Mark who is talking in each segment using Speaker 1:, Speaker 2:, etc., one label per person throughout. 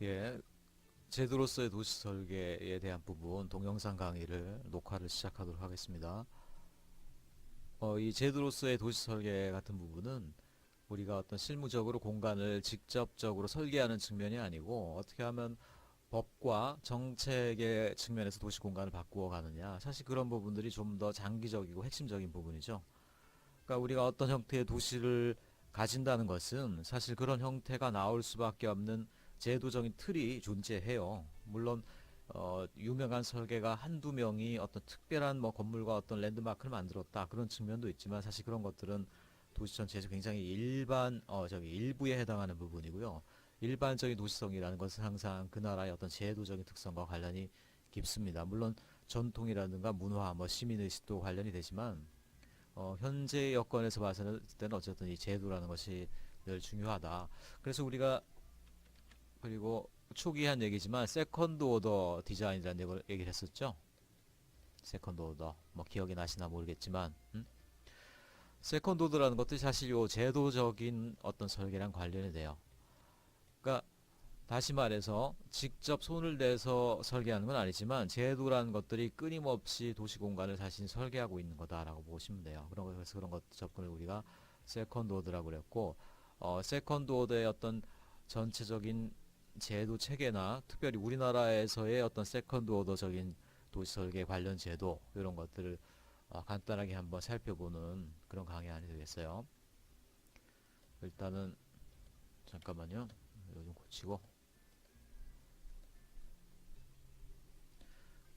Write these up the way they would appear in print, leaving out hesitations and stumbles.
Speaker 1: 예, 제도로서의 도시 설계에 대한 부분 동영상 강의를 녹화를 시작하도록 하겠습니다. 이 제도로서의 도시 설계 같은 부분은 우리가 어떤 실무적으로 공간을 직접적으로 설계하는 측면이 아니고 어떻게 하면 법과 정책의 측면에서 도시 공간을 바꾸어 가느냐. 사실 그런 부분들이 좀 더 장기적이고 핵심적인 부분이죠. 그러니까 우리가 어떤 형태의 도시를 가진다는 것은 사실 그런 형태가 나올 수밖에 없는 제도적인 틀이 존재해요. 물론 유명한 설계가 한두 명이 어떤 특별한 뭐 건물과 어떤 랜드마크를 만들었다 그런 측면도 있지만 사실 그런 것들은 도시 전체에서 굉장히 일부에 해당하는 부분이고요. 일반적인 도시성이라는 것은 항상 그 나라의 어떤 제도적인 특성과 관련이 깊습니다. 물론 전통이라든가 문화, 뭐 시민의식도 관련이 되지만 현재 여건에서 봤을 때는 어쨌든 이 제도라는 것이 늘 중요하다. 그래서 우리가 그리고 초기 한 얘기지만 세컨드 오더 디자인이라는 얘기를 했었죠. 세컨드 오더 뭐 기억이 나시나 모르겠지만 세컨드 오더라는 것도 사실 요 제도적인 어떤 설계랑 관련이 돼요. 그러니까 다시 말해서 직접 손을 대서 설계하는 건 아니지만 제도라는 것들이 끊임없이 도시 공간을 자신이 설계하고 있는 거다라고 보시면 돼요. 그래서 그런 것 접근을 우리가 세컨드 오더라고 그랬고 세컨드 오더의 어떤 전체적인 제도 체계나 특별히 우리나라에서의 어떤 세컨드 오더적인 도시 설계 관련 제도 이런 것들을 간단하게 한번 살펴보는 그런 강의 되겠어요. 일단은 잠깐만요. 이거 좀 고치고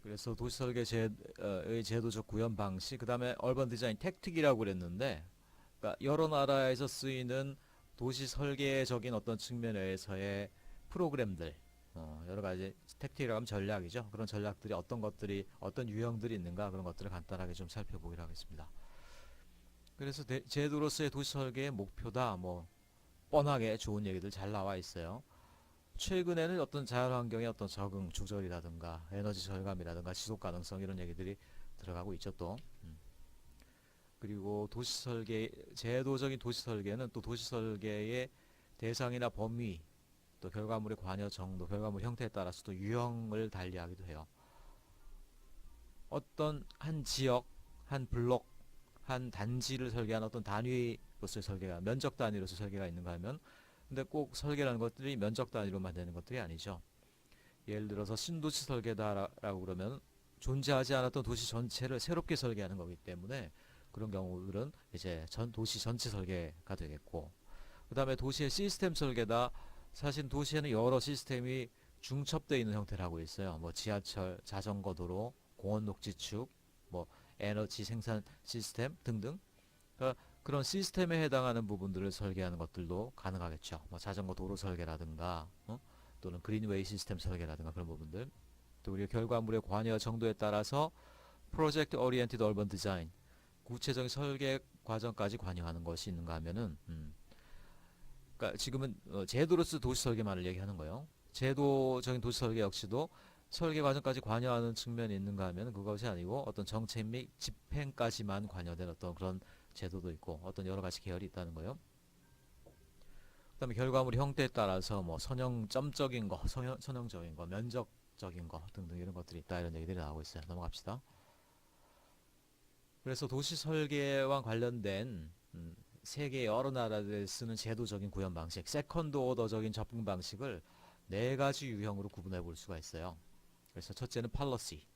Speaker 1: 그래서 도시설계 의 제도적 구현 방식, 그 다음에 얼번 디자인 택틱이라고 그랬는데, 그러니까 여러 나라에서 쓰이는 도시 설계적인 어떤 측면에서의 프로그램들, 여러 가지 택틱이라고 하면 전략이죠. 그런 전략들이 어떤 것들이, 어떤 유형들이 있는가 그런 것들을 간단하게 좀 살펴보기로 하겠습니다. 그래서 제도로서의 도시 설계의 목표다, 뭐, 뻔하게 좋은 얘기들 잘 나와 있어요. 최근에는 어떤 자연환경의 어떤 적응, 조절이라든가 에너지 절감이라든가 지속 가능성 이런 얘기들이 들어가고 있죠 또. 그리고 도시 설계, 제도적인 도시 설계는 또 도시 설계의 대상이나 범위, 또 결과물의 관여 정도, 결과물 형태에 따라서 또 유형을 달리하기도 해요. 어떤 한 지역, 한 블록, 한 단지를 설계한 어떤 단위로서의 설계가, 면적 단위로서 설계가 있는가 하면, 근데 꼭 설계라는 것들이 면적 단위로만 되는 것들이 아니죠. 예를 들어서 신도시 설계다라고 그러면 존재하지 않았던 도시 전체를 새롭게 설계하는 거기 때문에 그런 경우들은 이제 전 도시 전체 설계가 되겠고, 그 다음에 도시의 시스템 설계다. 사실 도시에는 여러 시스템이 중첩되어 있는 형태를 하고 있어요. 뭐 지하철, 자전거 도로, 공원 녹지축, 뭐 에너지 생산 시스템 등등. 그러니까 그런 시스템에 해당하는 부분들을 설계하는 것들도 가능하겠죠. 뭐 자전거 도로 설계라든가 또는 그린웨이 시스템 설계라든가 그런 부분들. 또 우리가 결과물의 관여 정도에 따라서 프로젝트 오리엔티드 얼번 디자인, 구체적인 설계 과정까지 관여하는 것이 있는가 하면은 그러니까 지금은 제도로서 도시 설계만을 얘기하는 거예요. 제도적인 도시 설계 역시도 설계 과정까지 관여하는 측면이 있는가 하면 그것이 아니고 어떤 정책 및 집행까지만 관여된 어떤 그런 제도도 있고 어떤 여러 가지 계열이 있다는 거예요. 그다음에 결과물 형태에 따라서 뭐 선형점적인 거, 선형적인 거, 면적적인 거 등등 이런 것들이 있다 이런 얘기들이 나오고 있어요. 넘어갑시다. 그래서 도시 설계와 관련된 세계 여러 나라들에 쓰는 제도적인 구현 방식, 세컨드 오더적인 접근 방식을 네 가지 유형으로 구분해 볼 수가 있어요. 그래서 첫째는 팔러시.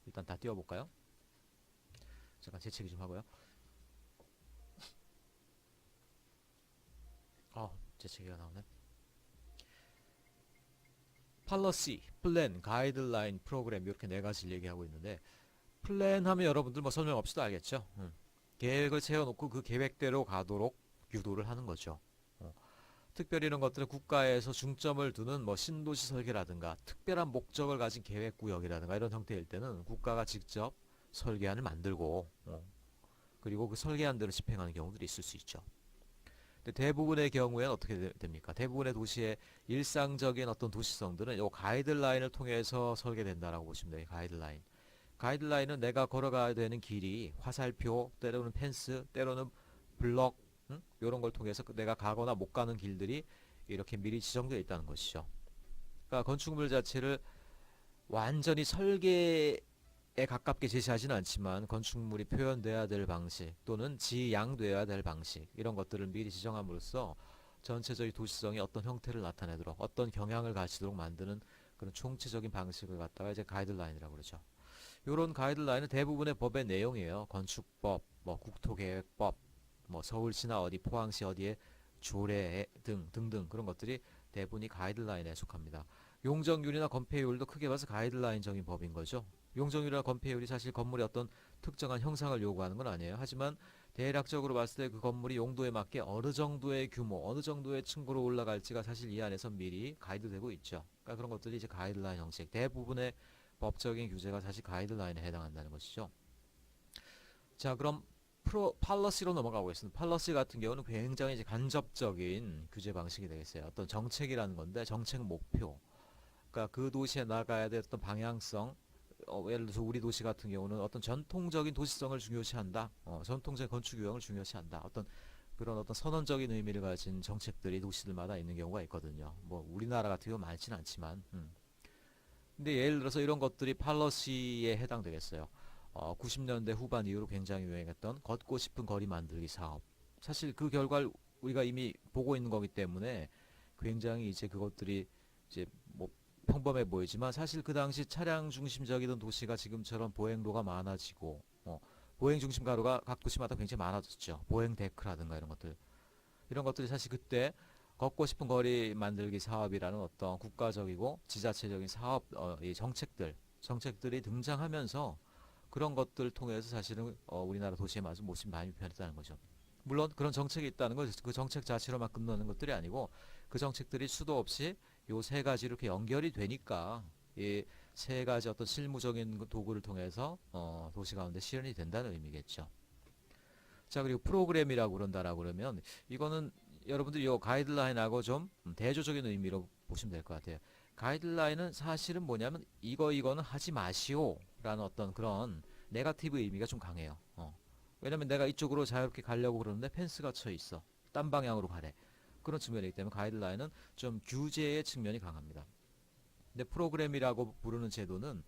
Speaker 1: 일단 다 띄워볼까요? 잠깐 재채기 좀 하고요. 재채기가 나오네. 팔러시, 플랜, 가이드라인, 프로그램 이렇게 네 가지를 얘기하고 있는데 플랜 하면 여러분들 뭐 설명 없이도 알겠죠. 계획을 세워놓고 그 계획대로 가도록 유도를 하는 거죠. 특별히 이런 것들은 국가에서 중점을 두는 뭐 신도시 설계라든가 특별한 목적을 가진 계획구역이라든가 이런 형태일 때는 국가가 직접 설계안을 만들고 그리고 그 설계안 대로 집행하는 경우들이 있을 수 있죠. 근데 대부분의 경우에는 어떻게 됩니까? 대부분의 도시의 일상적인 어떤 도시성들은 이 가이드라인을 통해서 설계된다라고 보시면 돼요. 가이드라인. 가이드라인은 내가 걸어가야 되는 길이 화살표, 때로는 펜스, 때로는 블럭, 이런 걸 통해서 내가 가거나 못 가는 길들이 이렇게 미리 지정되어 있다는 것이죠. 그러니까 건축물 자체를 완전히 설계에 가깝게 제시하지는 않지만 건축물이 표현돼야 될 방식 또는 지향돼야 될 방식 이런 것들을 미리 지정함으로써 전체적인 도시성이 어떤 형태를 나타내도록 어떤 경향을 가지도록 만드는 그런 총체적인 방식을 갖다가 이제 가이드라인이라고 그러죠. 이런 가이드라인은 대부분의 법의 내용이에요. 건축법, 뭐 국토계획법, 뭐 서울시나 어디 포항시 어디에 조례 등 등등 그런 것들이 대부분이 가이드라인에 속합니다. 용적률이나 건폐율도 크게 봐서 가이드라인적인 법인 거죠. 용적률이나 건폐율이 사실 건물의 어떤 특정한 형상을 요구하는 건 아니에요. 하지만 대략적으로 봤을 때 그 건물이 용도에 맞게 어느 정도의 규모, 어느 정도의 층고로 올라갈지가 사실 이 안에서 미리 가이드되고 있죠. 그러니까 그런 것들이 이제 가이드라인 형식, 대부분의 법적인 규제가 사실 가이드라인에 해당한다는 것이죠. 자, 그럼 팔러시로 넘어가 보겠습니다. 팔러시 같은 경우는 굉장히 이제 간접적인 규제 방식이 되겠어요. 어떤 정책이라는 건데 정책 목표, 그러니까 그 도시에 나가야 될 어떤 방향성, 예를 들어서 우리 도시 같은 경우는 어떤 전통적인 도시성을 중요시한다. 전통적인 건축 유형을 중요시한다. 어떤 그런 어떤 선언적인 의미를 가진 정책들이 도시들마다 있는 경우가 있거든요. 뭐 우리나라 같은 경우 많지는 않지만. 근데 예를 들어서 이런 것들이 팔러시에 해당되겠어요. 90년대 후반 이후로 굉장히 유행했던 걷고 싶은 거리 만들기 사업. 사실 그 결과를 우리가 이미 보고 있는 거기 때문에 굉장히 이제 그것들이 이제 뭐 평범해 보이지만 사실 그 당시 차량 중심적이던 도시가 지금처럼 보행로가 많아지고 보행 중심 가로가 각 도시마다 굉장히 많아졌죠. 보행 데크라든가 이런 것들이 사실 그때 걷고 싶은 거리 만들기 사업이라는 어떤 국가적이고 지자체적인 사업 이 정책들이 등장하면서 그런 것들을 통해서 사실은 우리나라 도시의 모습이 많이 변했다는 거죠. 물론 그런 정책이 있다는 건 그 정책 자체로만 끝나는 것들이 아니고 그 정책들이 수도 없이 요 세 가지 이렇게 연결이 되니까 이 세 가지 어떤 실무적인 도구를 통해서 도시 가운데 실현이 된다는 의미겠죠. 자, 그리고 프로그램이라고 그런다라고 그러면 이거는 여러분들이 이 가이드라인하고 좀 대조적인 의미로 보시면 될 것 같아요. 가이드라인은 사실은 뭐냐면 이거는 하지 마시오 라는 어떤 그런 네거티브 의미가 좀 강해요. 왜냐면 내가 이쪽으로 자유롭게 가려고 그러는데 펜스가 쳐 있어. 딴 방향으로 가래. 그런 측면이기 때문에 가이드라인은 좀 규제의 측면이 강합니다. 근데 프로그램이라고 부르는 제도는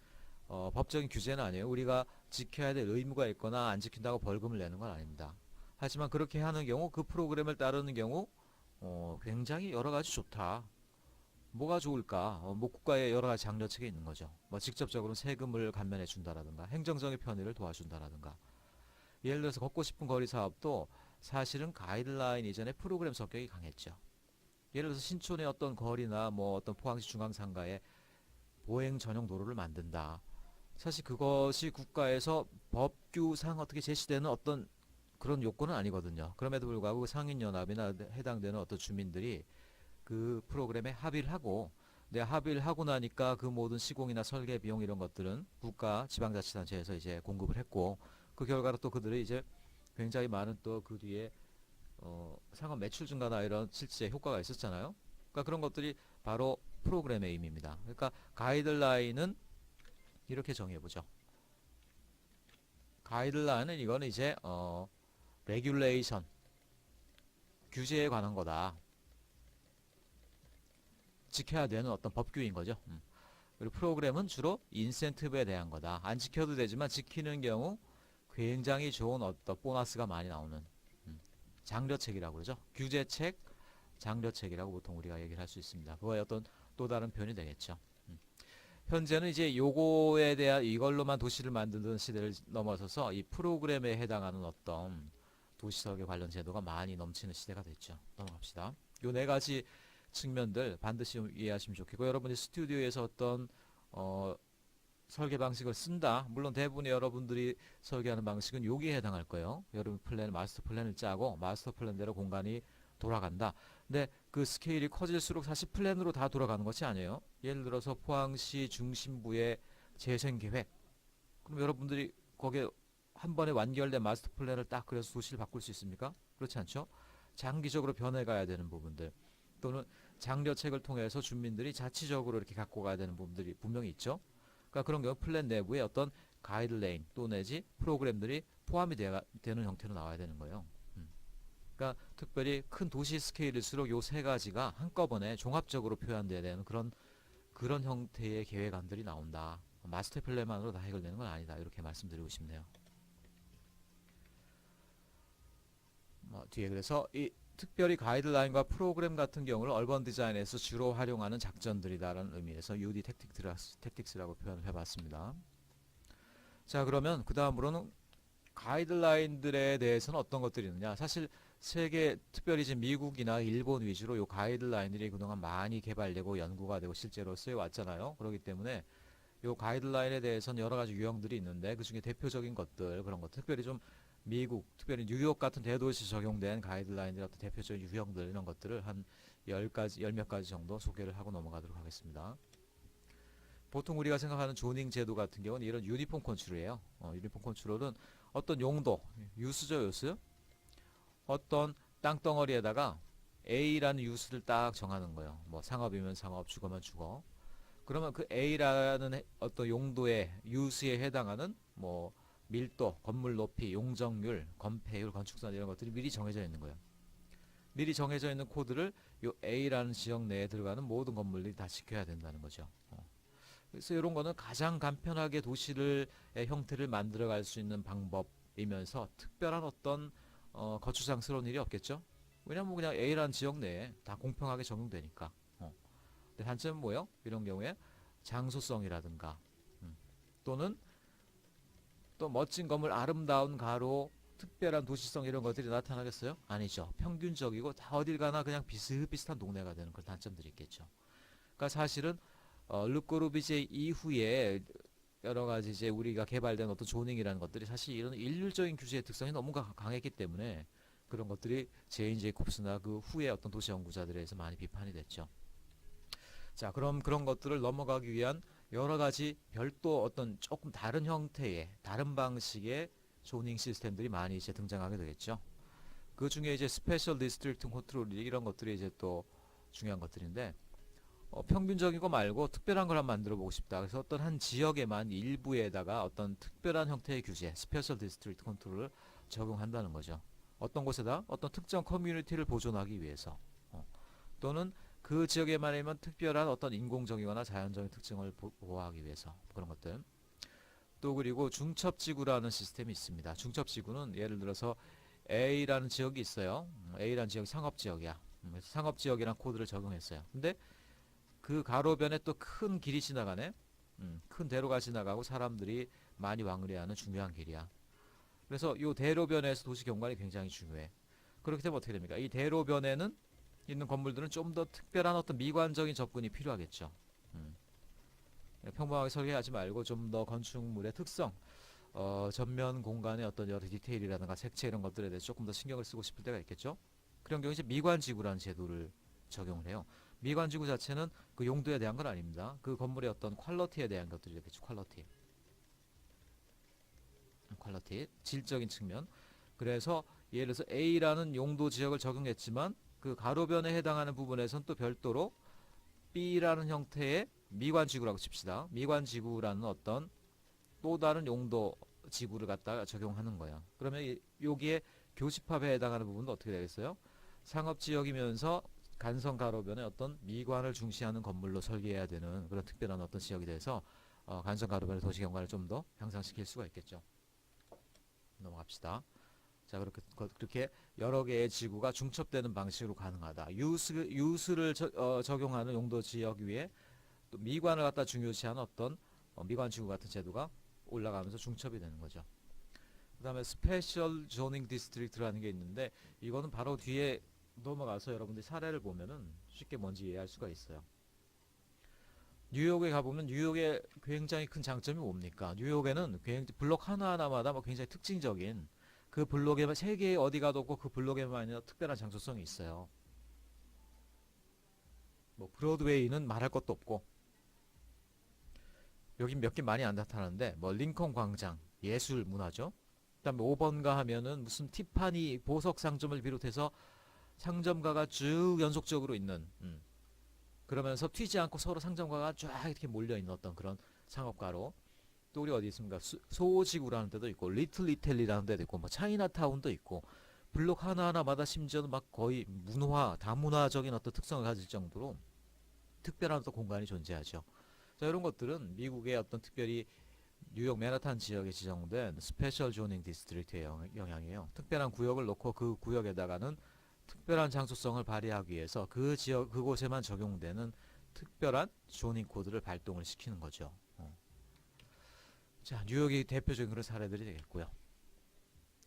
Speaker 1: 법적인 규제는 아니에요. 우리가 지켜야 될 의무가 있거나 안 지킨다고 벌금을 내는 건 아닙니다. 하지만 그렇게 하는 경우 그 프로그램을 따르는 경우 굉장히 여러 가지 좋다. 뭐가 좋을까? 뭐 국가의 여러 가지 장려책이 있는 거죠. 뭐 직접적으로 세금을 감면해 준다라든가 행정적인 편의를 도와준다라든가 예를 들어서 걷고 싶은 거리 사업도 사실은 가이드라인 이전에 프로그램 성격이 강했죠. 예를 들어서 신촌의 어떤 거리나 뭐 어떤 포항시 중앙상가에 보행 전용 도로를 만든다. 사실 그것이 국가에서 법규상 어떻게 제시되는 어떤 그런 요건은 아니거든요. 그럼에도 불구하고 상인연합이나 해당되는 어떤 주민들이 그 프로그램에 합의를 하고 합의를 하고 나니까 그 모든 시공이나 설계 비용 이런 것들은 국가 지방자치단체에서 이제 공급을 했고 그 결과로 또 그들이 이제 굉장히 많은 또 그 뒤에 상업 매출 증가나 이런 실제 효과가 있었잖아요. 그러니까 그런 것들이 바로 프로그램의 의미입니다. 그러니까 가이드라인은 이렇게 정해보죠. 가이드라인은 이거는 이제 레귤레이션 규제에 관한 거다. 지켜야 되는 어떤 법규인 거죠. 그리고 프로그램은 주로 인센티브에 대한 거다. 안 지켜도 되지만 지키는 경우 굉장히 좋은 어떤 보너스가 많이 나오는 장려책이라고 그러죠. 규제책, 장려책이라고 보통 우리가 얘기를 할 수 있습니다. 그거의 어떤 또 다른 표현이 되겠죠. 현재는 이제 요거에 대한 이걸로만 도시를 만드는 시대를 넘어서서 이 프로그램에 해당하는 어떤 도시설계 관련 제도가 많이 넘치는 시대가 됐죠. 넘어갑시다. 요 네 가지 측면들 반드시 이해하시면 좋겠고 여러분이 스튜디오에서 어떤 설계 방식을 쓴다. 물론 대부분의 여러분들이 설계하는 방식은 여기에 해당할 거예요. 여러분 마스터 플랜을 짜고 마스터 플랜대로 공간이 돌아간다. 근데 그 스케일이 커질수록 사실 플랜으로 다 돌아가는 것이 아니에요. 예를 들어서 포항시 중심부의 재생계획. 그럼 여러분들이 거기에 한 번에 완결된 마스터 플랜을 딱 그려서 도시를 바꿀 수 있습니까? 그렇지 않죠? 장기적으로 변해가야 되는 부분들 또는 장려책을 통해서 주민들이 자치적으로 이렇게 갖고 가야 되는 부분들이 분명히 있죠. 그러니까 그런 경우 플랜 내부에 어떤 가이드레인 또 내지 프로그램들이 포함이 되는 형태로 나와야 되는 거예요. 그러니까 특별히 큰 도시 스케일일수록 요 세 가지가 한꺼번에 종합적으로 표현돼야 되는 그런 그런 형태의 계획안들이 나온다. 마스터 플랜만으로 다 해결되는 건 아니다. 이렇게 말씀드리고 싶네요. 뒤에 그래서 이 특별히 가이드라인과 프로그램 같은 경우를 얼번 디자인에서 주로 활용하는 작전들이다라는 의미에서 UD 택틱스라고 표현을 해봤습니다. 자, 그러면 그 다음으로는 가이드라인들에 대해서는 어떤 것들이 있느냐. 사실 세계, 특별히 지금 미국이나 일본 위주로 이 가이드라인들이 그동안 많이 개발되고 연구가 되고 실제로 쓰여왔잖아요. 그렇기 때문에 이 가이드라인에 대해서는 여러 가지 유형들이 있는데 그 중에 대표적인 것들, 그런 것, 특별히 좀 미국, 특별히 뉴욕 같은 대도시 적용된 가이드라인들 어떤 대표적인 유형들 이런 것들을 한 10가지, 열 몇 가지 정도 소개를 하고 넘어가도록 하겠습니다. 보통 우리가 생각하는 조닝 제도 같은 경우는 이런 유니폼 컨트롤이에요. 유니폼 컨트롤은 어떤 용도, 유스죠, 유스? 어떤 땅덩어리에다가 A라는 유스를 딱 정하는 거예요. 뭐 상업이면 상업, 주거면 주거. 그러면 그 A라는 어떤 용도의 유스에 해당하는 뭐 밀도, 건물 높이, 용적률, 건폐율, 건축선 이런 것들이 미리 정해져 있는 거예요. 미리 정해져 있는 코드를 이 A라는 지역 내에 들어가는 모든 건물들이 다 지켜야 된다는 거죠. 그래서 이런 거는 가장 간편하게 도시를 형태를 만들어갈 수 있는 방법이면서 특별한 어떤 거추장스러운 일이 없겠죠. 왜냐면 그냥 A라는 지역 내에 다 공평하게 적용되니까. 근데 단점은 뭐예요? 이런 경우에 장소성이라든가 또는 또 멋진 건물, 아름다운 가로, 특별한 도시성 이런 것들이 나타나겠어요? 아니죠. 평균적이고 다 어딜 가나 그냥 비슷비슷한 동네가 되는 그런 단점들이 있겠죠. 그러니까 사실은 르꼬르비제 이후에 여러 가지 이제 우리가 개발된 어떤 조닝이라는 것들이 사실 이런 일률적인 규제의 특성이 너무 강했기 때문에 그런 것들이 제인 제이콥스나 그 후에 어떤 도시 연구자들에 의해서 많이 비판이 됐죠. 자, 그럼 그런 것들을 넘어가기 위한 여러 가지 별도 어떤 조금 다른 형태의 다른 방식의 조닝 시스템들이 많이 이제 등장하게 되겠죠. 그 중에 이제 스페셜 디스트릭트 컨트롤 이런 것들이 이제 또 중요한 것들인데 평균적인 거 말고 특별한 걸 한번 만들어 보고 싶다. 그래서 어떤 한 지역에만 일부에다가 어떤 특별한 형태의 규제, 스페셜 디스트릭트 컨트롤을 적용한다는 거죠. 어떤 곳에다 어떤 특정 커뮤니티를 보존하기 위해서 또는 그 지역에만이면 특별한 어떤 인공적이거나 자연적인 특징을 보호하기 위해서 그런 것들. 또 그리고 중첩지구라는 시스템이 있습니다. 중첩지구는 예를 들어서 A라는 지역이 있어요. A라는 지역이 상업지역이야. 그래서 상업지역이란 코드를 적용했어요. 근데 그 가로변에 또 큰 길이 지나가네. 큰 대로가 지나가고 사람들이 많이 왕래하는 중요한 길이야. 그래서 이 대로변에서 도시 경관이 굉장히 중요해. 그렇게 되면 어떻게 됩니까? 이 대로변에는 있는 건물들은 좀 더 특별한 어떤 미관적인 접근이 필요하겠죠. 평범하게 설계하지 말고 좀 더 건축물의 특성, 전면 공간의 어떤 여러 디테일이라든가 색채 이런 것들에 대해서 조금 더 신경을 쓰고 싶을 때가 있겠죠. 그런 경우 이제 미관지구라는 제도를 적용을 해요. 미관지구 자체는 그 용도에 대한 건 아닙니다. 그 건물의 어떤 퀄러티에 대한 것들이 되겠죠. 퀄러티, 질적인 측면. 그래서 예를 들어서 A라는 용도 지역을 적용했지만 그 가로변에 해당하는 부분에선 또 별도로 B라는 형태의 미관지구라고 칩시다. 미관지구라는 어떤 또 다른 용도 지구를 갖다가 적용하는 거예요. 그러면 여기에 교집합에 해당하는 부분도 어떻게 되겠어요? 상업지역이면서 간선 가로변에 어떤 미관을 중시하는 건물로 설계해야 되는 그런 특별한 어떤 지역이 돼서 간선 가로변의 도시 경관을 좀 더 향상시킬 수가 있겠죠. 넘어갑시다. 자, 그렇게 여러 개의 지구가 중첩되는 방식으로 가능하다. 유스를 적용하는 용도 지역 위에 또 미관을 갖다 중요시하는 어떤 미관 지구 같은 제도가 올라가면서 중첩이 되는 거죠. 그 다음에 스페셜 조닝 디스트릭트라는 게 있는데 이거는 바로 뒤에 넘어가서 여러분들이 사례를 보면은 쉽게 뭔지 이해할 수가 있어요. 뉴욕에 가보면 뉴욕의 굉장히 큰 장점이 뭡니까? 뉴욕에는 블록 하나하나마다 굉장히 특징적인 그 블록에만 세계에 어디 가도 없고 그 블록에만 있는 특별한 장소성이 있어요. 뭐 브로드웨이는 말할 것도 없고 여긴 몇 개 많이 안 나타나는데 뭐 링컨 광장 예술 문화죠. 그다음에 5번가 하면은 무슨 티파니 보석 상점을 비롯해서 상점가가 쭉 연속적으로 있는 그러면서 튀지 않고 서로 상점가가 쫙 이렇게 몰려 있는 어떤 그런 상업가로. 또 우리 어디 있습니까? 소지구라는 데도 있고 리틀 이탈리라는 데도 있고 뭐 차이나타운도 있고 블록 하나하나마다 심지어는 막 거의 문화 다문화적인 어떤 특성을 가질 정도로 특별한 어떤 공간이 존재하죠. 자, 이런 것들은 미국의 어떤 특별히 뉴욕 맨하탄 지역에 지정된 스페셜 조닝 디스트릭트의 영향이에요. 특별한 구역을 놓고 그 구역에다가는 특별한 장소성을 발휘하기 위해서 그 지역 그곳에만 적용되는 특별한 조닝 코드를 발동을 시키는 거죠. 자, 뉴욕이 대표적인 그런 사례들이 되겠고요.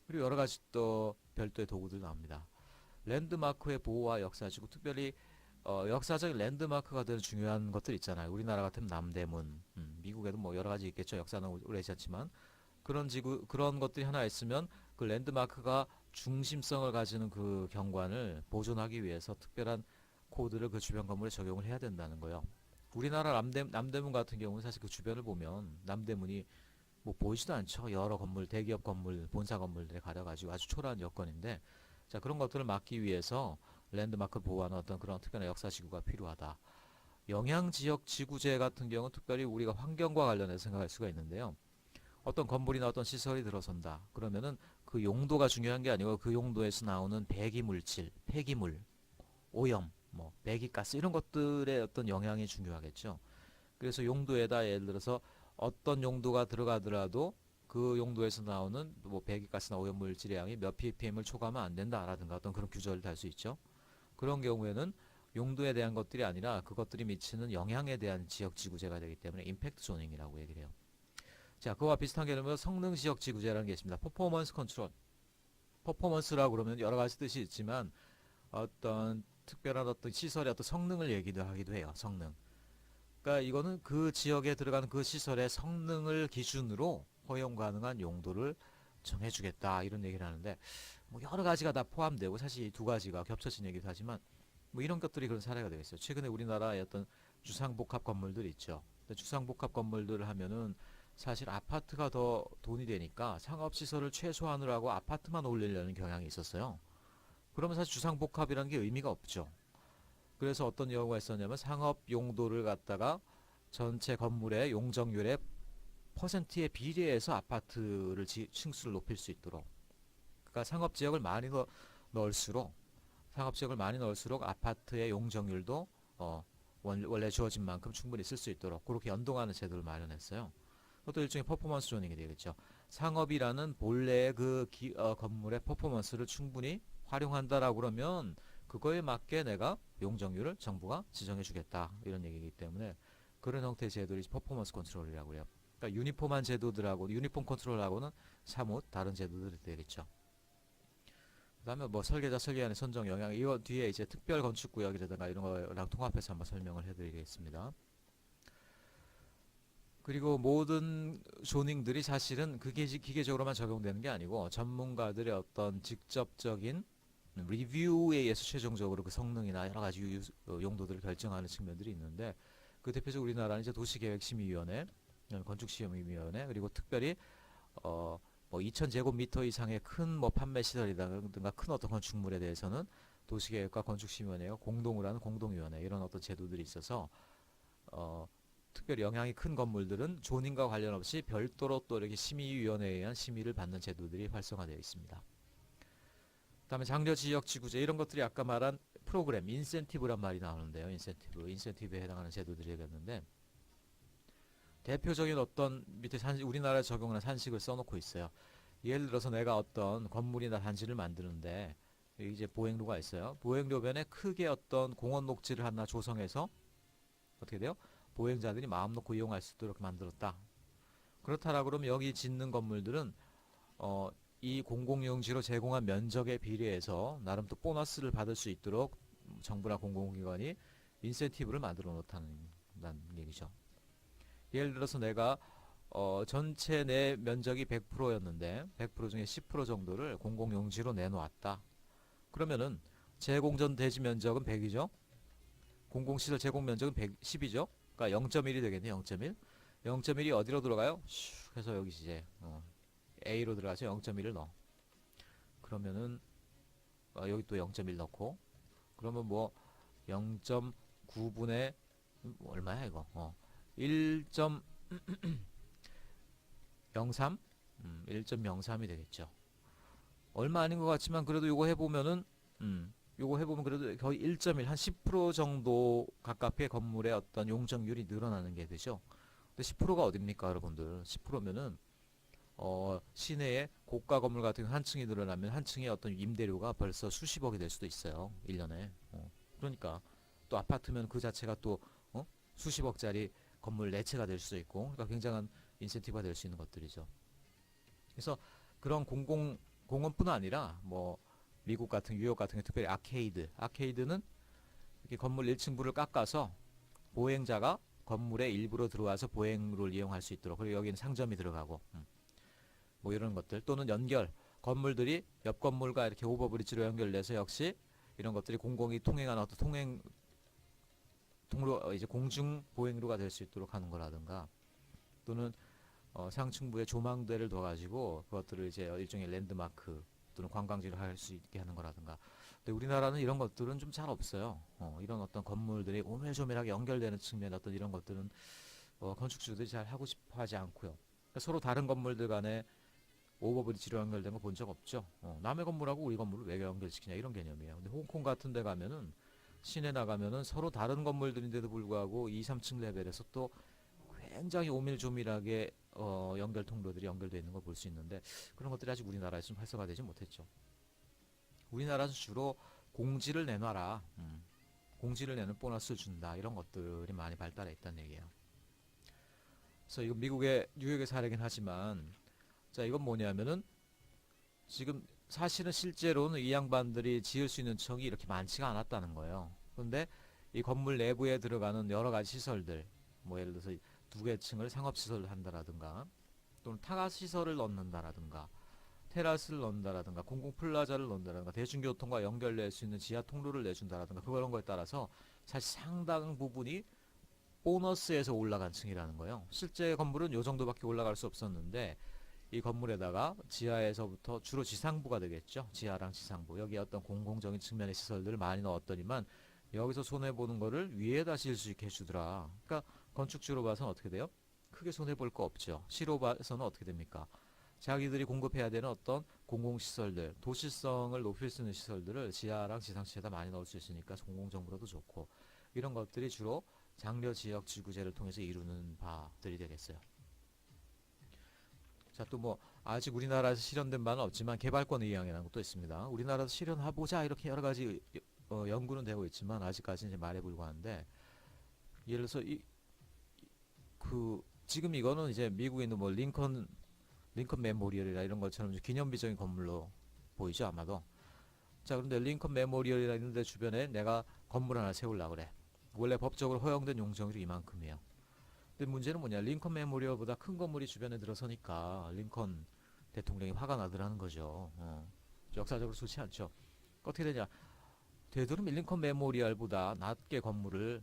Speaker 1: 그리고 여러 가지 또 별도의 도구들 나옵니다. 랜드마크의 보호와 역사지구, 특별히 역사적인 랜드마크가 되는 중요한 것들 있잖아요. 우리나라 같으면 남대문, 미국에도 뭐 여러 가지 있겠죠. 역사는 오래지 않지만 그런 지구 그런 것들이 하나 있으면 그 랜드마크가 중심성을 가지는 그 경관을 보존하기 위해서 특별한 코드를 그 주변 건물에 적용을 해야 된다는 거예요. 우리나라 남대문 같은 경우는 사실 그 주변을 보면 남대문이 뭐 보이지도 않죠. 여러 건물, 대기업 건물, 본사 건물들에 가려가지고 아주 초라한 여건인데, 자, 그런 것들을 막기 위해서 랜드마크를 보호하는 어떤 그런 특별한 역사지구가 필요하다. 영향지역 지구제 같은 경우는 특별히 우리가 환경과 관련해서 생각할 수가 있는데요. 어떤 건물이나 어떤 시설이 들어선다. 그러면은 그 용도가 중요한 게 아니고 그 용도에서 나오는 배기물질, 폐기물, 오염, 뭐 배기가스 이런 것들의 어떤 영향이 중요하겠죠. 그래서 용도에다 예를 들어서 어떤 용도가 들어가더라도 그 용도에서 나오는 뭐 배기가스나 오염물질의 양이 몇 ppm을 초과하면 안 된다라든가 어떤 그런 규정을 달 수 있죠. 그런 경우에는 용도에 대한 것들이 아니라 그것들이 미치는 영향에 대한 지역 지구제가 되기 때문에 임팩트 조닝이라고 얘기를 해요. 자, 그와 비슷한 개념으로 성능 지역 지구제라는 게 있습니다. 퍼포먼스 컨트롤. 퍼포먼스라고 그러면 여러 가지 뜻이 있지만 어떤 특별한 어떤 시설의 어떤 성능을 얘기도 하기도 해요. 성능. 그러니까 이거는 그 지역에 들어가는 그 시설의 성능을 기준으로 허용 가능한 용도를 정해주겠다 이런 얘기를 하는데 뭐 여러 가지가 다 포함되고 사실 이 두 가지가 겹쳐진 얘기도 하지만 뭐 이런 것들이 그런 사례가 되겠어요. 최근에 우리나라의 어떤 주상복합 건물들이 있죠. 근데 주상복합 건물들을 하면은 사실 아파트가 더 돈이 되니까 상업시설을 최소한으로 하고 아파트만 올리려는 경향이 있었어요. 그러면 사실 주상복합이라는 게 의미가 없죠. 그래서 어떤 경우가 있었냐면 상업 용도를 갖다가 전체 건물의 용적률의 퍼센트에 비례해서 아파트를 층수를 높일 수 있도록, 그러니까 상업 지역을 많이 넣을수록 아파트의 용적률도 원래 주어진 만큼 충분히 쓸 수 있도록 그렇게 연동하는 제도를 마련했어요. 그것도 일종의 퍼포먼스 조닝이 되겠죠. 상업이라는 본래의 그 건물의 퍼포먼스를 충분히 활용한다라고 그러면 그거에 맞게 내가 용적률을 정부가 지정해 주겠다 이런 얘기이기 때문에 그런 형태의 제도를 퍼포먼스 컨트롤이라고 해요. 그러니까 유니폼한 제도들하고 유니폼 컨트롤하고는 사뭇 다른 제도들이 되겠죠. 그다음에 뭐 설계자 설계안의 선정 영향, 이거 뒤에 이제 특별 건축 구역이라든가 이런 거랑 통합해서 한번 설명을 해드리겠습니다. 그리고 모든 조닝들이 사실은 그게 기계적으로만 적용되는 게 아니고 전문가들의 어떤 직접적인 리뷰에 의해서 최종적으로 그 성능이나 여러 가지 용도들을 결정하는 측면들이 있는데 그 대표적으로 우리나라는 이제 도시계획심의위원회, 건축시험위원회, 그리고 특별히 뭐 2,000제곱미터 이상의 큰 뭐 판매 시설이라든가 큰 어떤 건축물에 대해서는 도시계획과 건축심의위원회가 공동으로 하는 공동위원회 이런 어떤 제도들이 있어서 특별히 영향이 큰 건물들은 조닝과 관련 없이 별도로 또 이렇게 심의위원회에 의한 심의를 받는 제도들이 활성화되어 있습니다. 그 다음에 장려지역 지구제 이런 것들이 아까 말한 프로그램, 인센티브란 말이 나오는데요. 인센티브에 해당하는 제도들이 되겠는데 대표적인 어떤 밑에 우리나라에 적용하는 산식을 써놓고 있어요. 예를 들어서 내가 어떤 건물이나 단지를 만드는데 이제 보행로가 있어요. 보행로변에 크게 어떤 공원 녹지를 하나 조성해서 어떻게 돼요? 보행자들이 마음 놓고 이용할 수 있도록 만들었다. 그렇다라 그러면 여기 짓는 건물들은 이 공공용지로 제공한 면적에 비례해서 나름 또 보너스를 받을 수 있도록 정부나 공공기관이 인센티브를 만들어 놓다는 얘기죠. 예를 들어서 내가 전체 내 면적이 100%였는데 100% 중에 10% 정도를 공공용지로 내놓았다. 그러면은 제공전 대지 면적은 100이죠. 공공시설 제공 면적은 110이죠. 그러니까 0.1이 되겠네. 0.1. 0.1이 어디로 들어가요? 슉 해서 여기 이제 A로 들어가서 0.1을 넣어. 그러면은 여기 또 0.1 넣고 그러면 뭐 0.9분의 얼마야 이거? 1.03? 1.03이 되겠죠. 얼마 아닌 것 같지만 그래도 이거 해보면은 요거 해보면 그래도 거의 1.1, 한 10% 정도 가깝게 건물의 어떤 용적률이 늘어나는 게 되죠. 근데 10%가 어딥니까, 여러분들? 10%면은 시내에 고가 건물 같은 경우 한 층이 늘어나면 한 층의 어떤 임대료가 벌써 수십억이 될 수도 있어요. 1년에. 그러니까 또 아파트면 그 자체가 또 수십억짜리 건물 네 채가 될 수도 있고, 그러니까 굉장한 인센티브가 될 수 있는 것들이죠. 그래서 그런 공원뿐 아니라 뭐 미국 같은 뉴욕 같은 게 특별히 아케이드는 이렇게 건물 1층부를 깎아서 보행자가 건물의 일부로 들어와서 보행로를 이용할 수 있도록, 그리고 여기는 상점이 들어가고 뭐 이런 것들, 또는 연결 건물들이 옆 건물과 이렇게 오버브리지로 연결돼서 역시 이런 것들이 공공이 통행하는 어떤 통로, 이제 공중 보행로가 될 수 있도록 하는 거라든가, 또는 상층부에 조망대를 둬가지고 그것들을 이제 일종의 랜드마크 또는 관광지를 할 수 있게 하는 거라든가. 근데 우리나라는 이런 것들은 좀 잘 없어요. 이런 어떤 건물들이 오밀조밀하게 연결되는 측면, 어떤 이런 것들은 건축주들이 잘 하고 싶어 하지 않고요. 그러니까 서로 다른 건물들 간에 오버브리지로 연결된 거 본 적 없죠. 남의 건물하고 우리 건물을 왜 연결시키냐, 이런 개념이에요. 근데 홍콩 같은 데 가면은, 시내 나가면은 서로 다른 건물들인데도 불구하고 2, 3층 레벨에서 또 굉장히 오밀조밀하게 연결 통로들이 연결되어 있는 걸 볼 수 있는데, 그런 것들이 아직 우리나라에서 좀 활성화되지 못했죠. 우리나라는 주로 공지를 내놔라, 공지를 내는 보너스를 준다, 이런 것들이 많이 발달해 있다는 얘기예요. 그래서 이건 미국의 뉴욕의 사례긴 하지만, 자, 이건 뭐냐면은 지금 사실은 실제로는 이 양반들이 지을 수 있는 층이 이렇게 많지가 않았다는 거예요. 그런데 이 건물 내부에 들어가는 여러 가지 시설들, 뭐 예를 들어서 두 개 층을 상업시설을 한다라든가, 또는 타가시설을 넣는다라든가, 테라스를 넣는다라든가, 공공플라자를 넣는다라든가, 대중교통과 연결될 수 있는 지하 통로를 내준다라든가, 그런 거에 따라서 사실 상당 부분이 보너스에서 올라간 층이라는 거예요. 실제 건물은 요 정도밖에 올라갈 수 없었는데, 이 건물에다가 지하에서부터 주로 지상부가 되겠죠. 지하랑 지상부. 여기 어떤 공공적인 측면의 시설들을 많이 넣었더니만 여기서 손해보는 거를 위에다 지을 수 있게 해주더라. 그러니까 건축주로 봐서는 어떻게 돼요? 크게 손해볼 거 없죠. 시로 봐서는 어떻게 됩니까? 자기들이 공급해야 되는 어떤 공공시설들, 도시성을 높일 수 있는 시설들을 지하랑 지상층에다 많이 넣을 수 있으니까 공공정보로도 좋고, 이런 것들이 주로 장려 지역 지구제를 통해서 이루는 바들이 되겠어요. 자, 또 뭐 아직 우리나라에서 실현된 바는 없지만 개발권 의향이라는 것도 있습니다. 우리나라에서 실현해보자 이렇게 여러 가지 연구는 되고 있지만 아직까지는 이제 말에 불과한데, 예를 들어서 지금 이거는 이제 미국에 있는 뭐 링컨 메모리얼이라 이런 것처럼 기념비적인 건물로 보이죠, 아마도. 자, 그런데 링컨 메모리얼이라 있는 데 주변에 내가 건물 하나 세우려고 그래. 원래 법적으로 허용된 용적률이 이만큼이에요. 근데 문제는 뭐냐, 링컨 메모리얼보다 큰 건물이 주변에 들어서니까 링컨 대통령이 화가 나더라는 거죠. 역사적으로 좋지 않죠. 어떻게 되냐, 되도록 링컨 메모리얼보다 낮게 건물을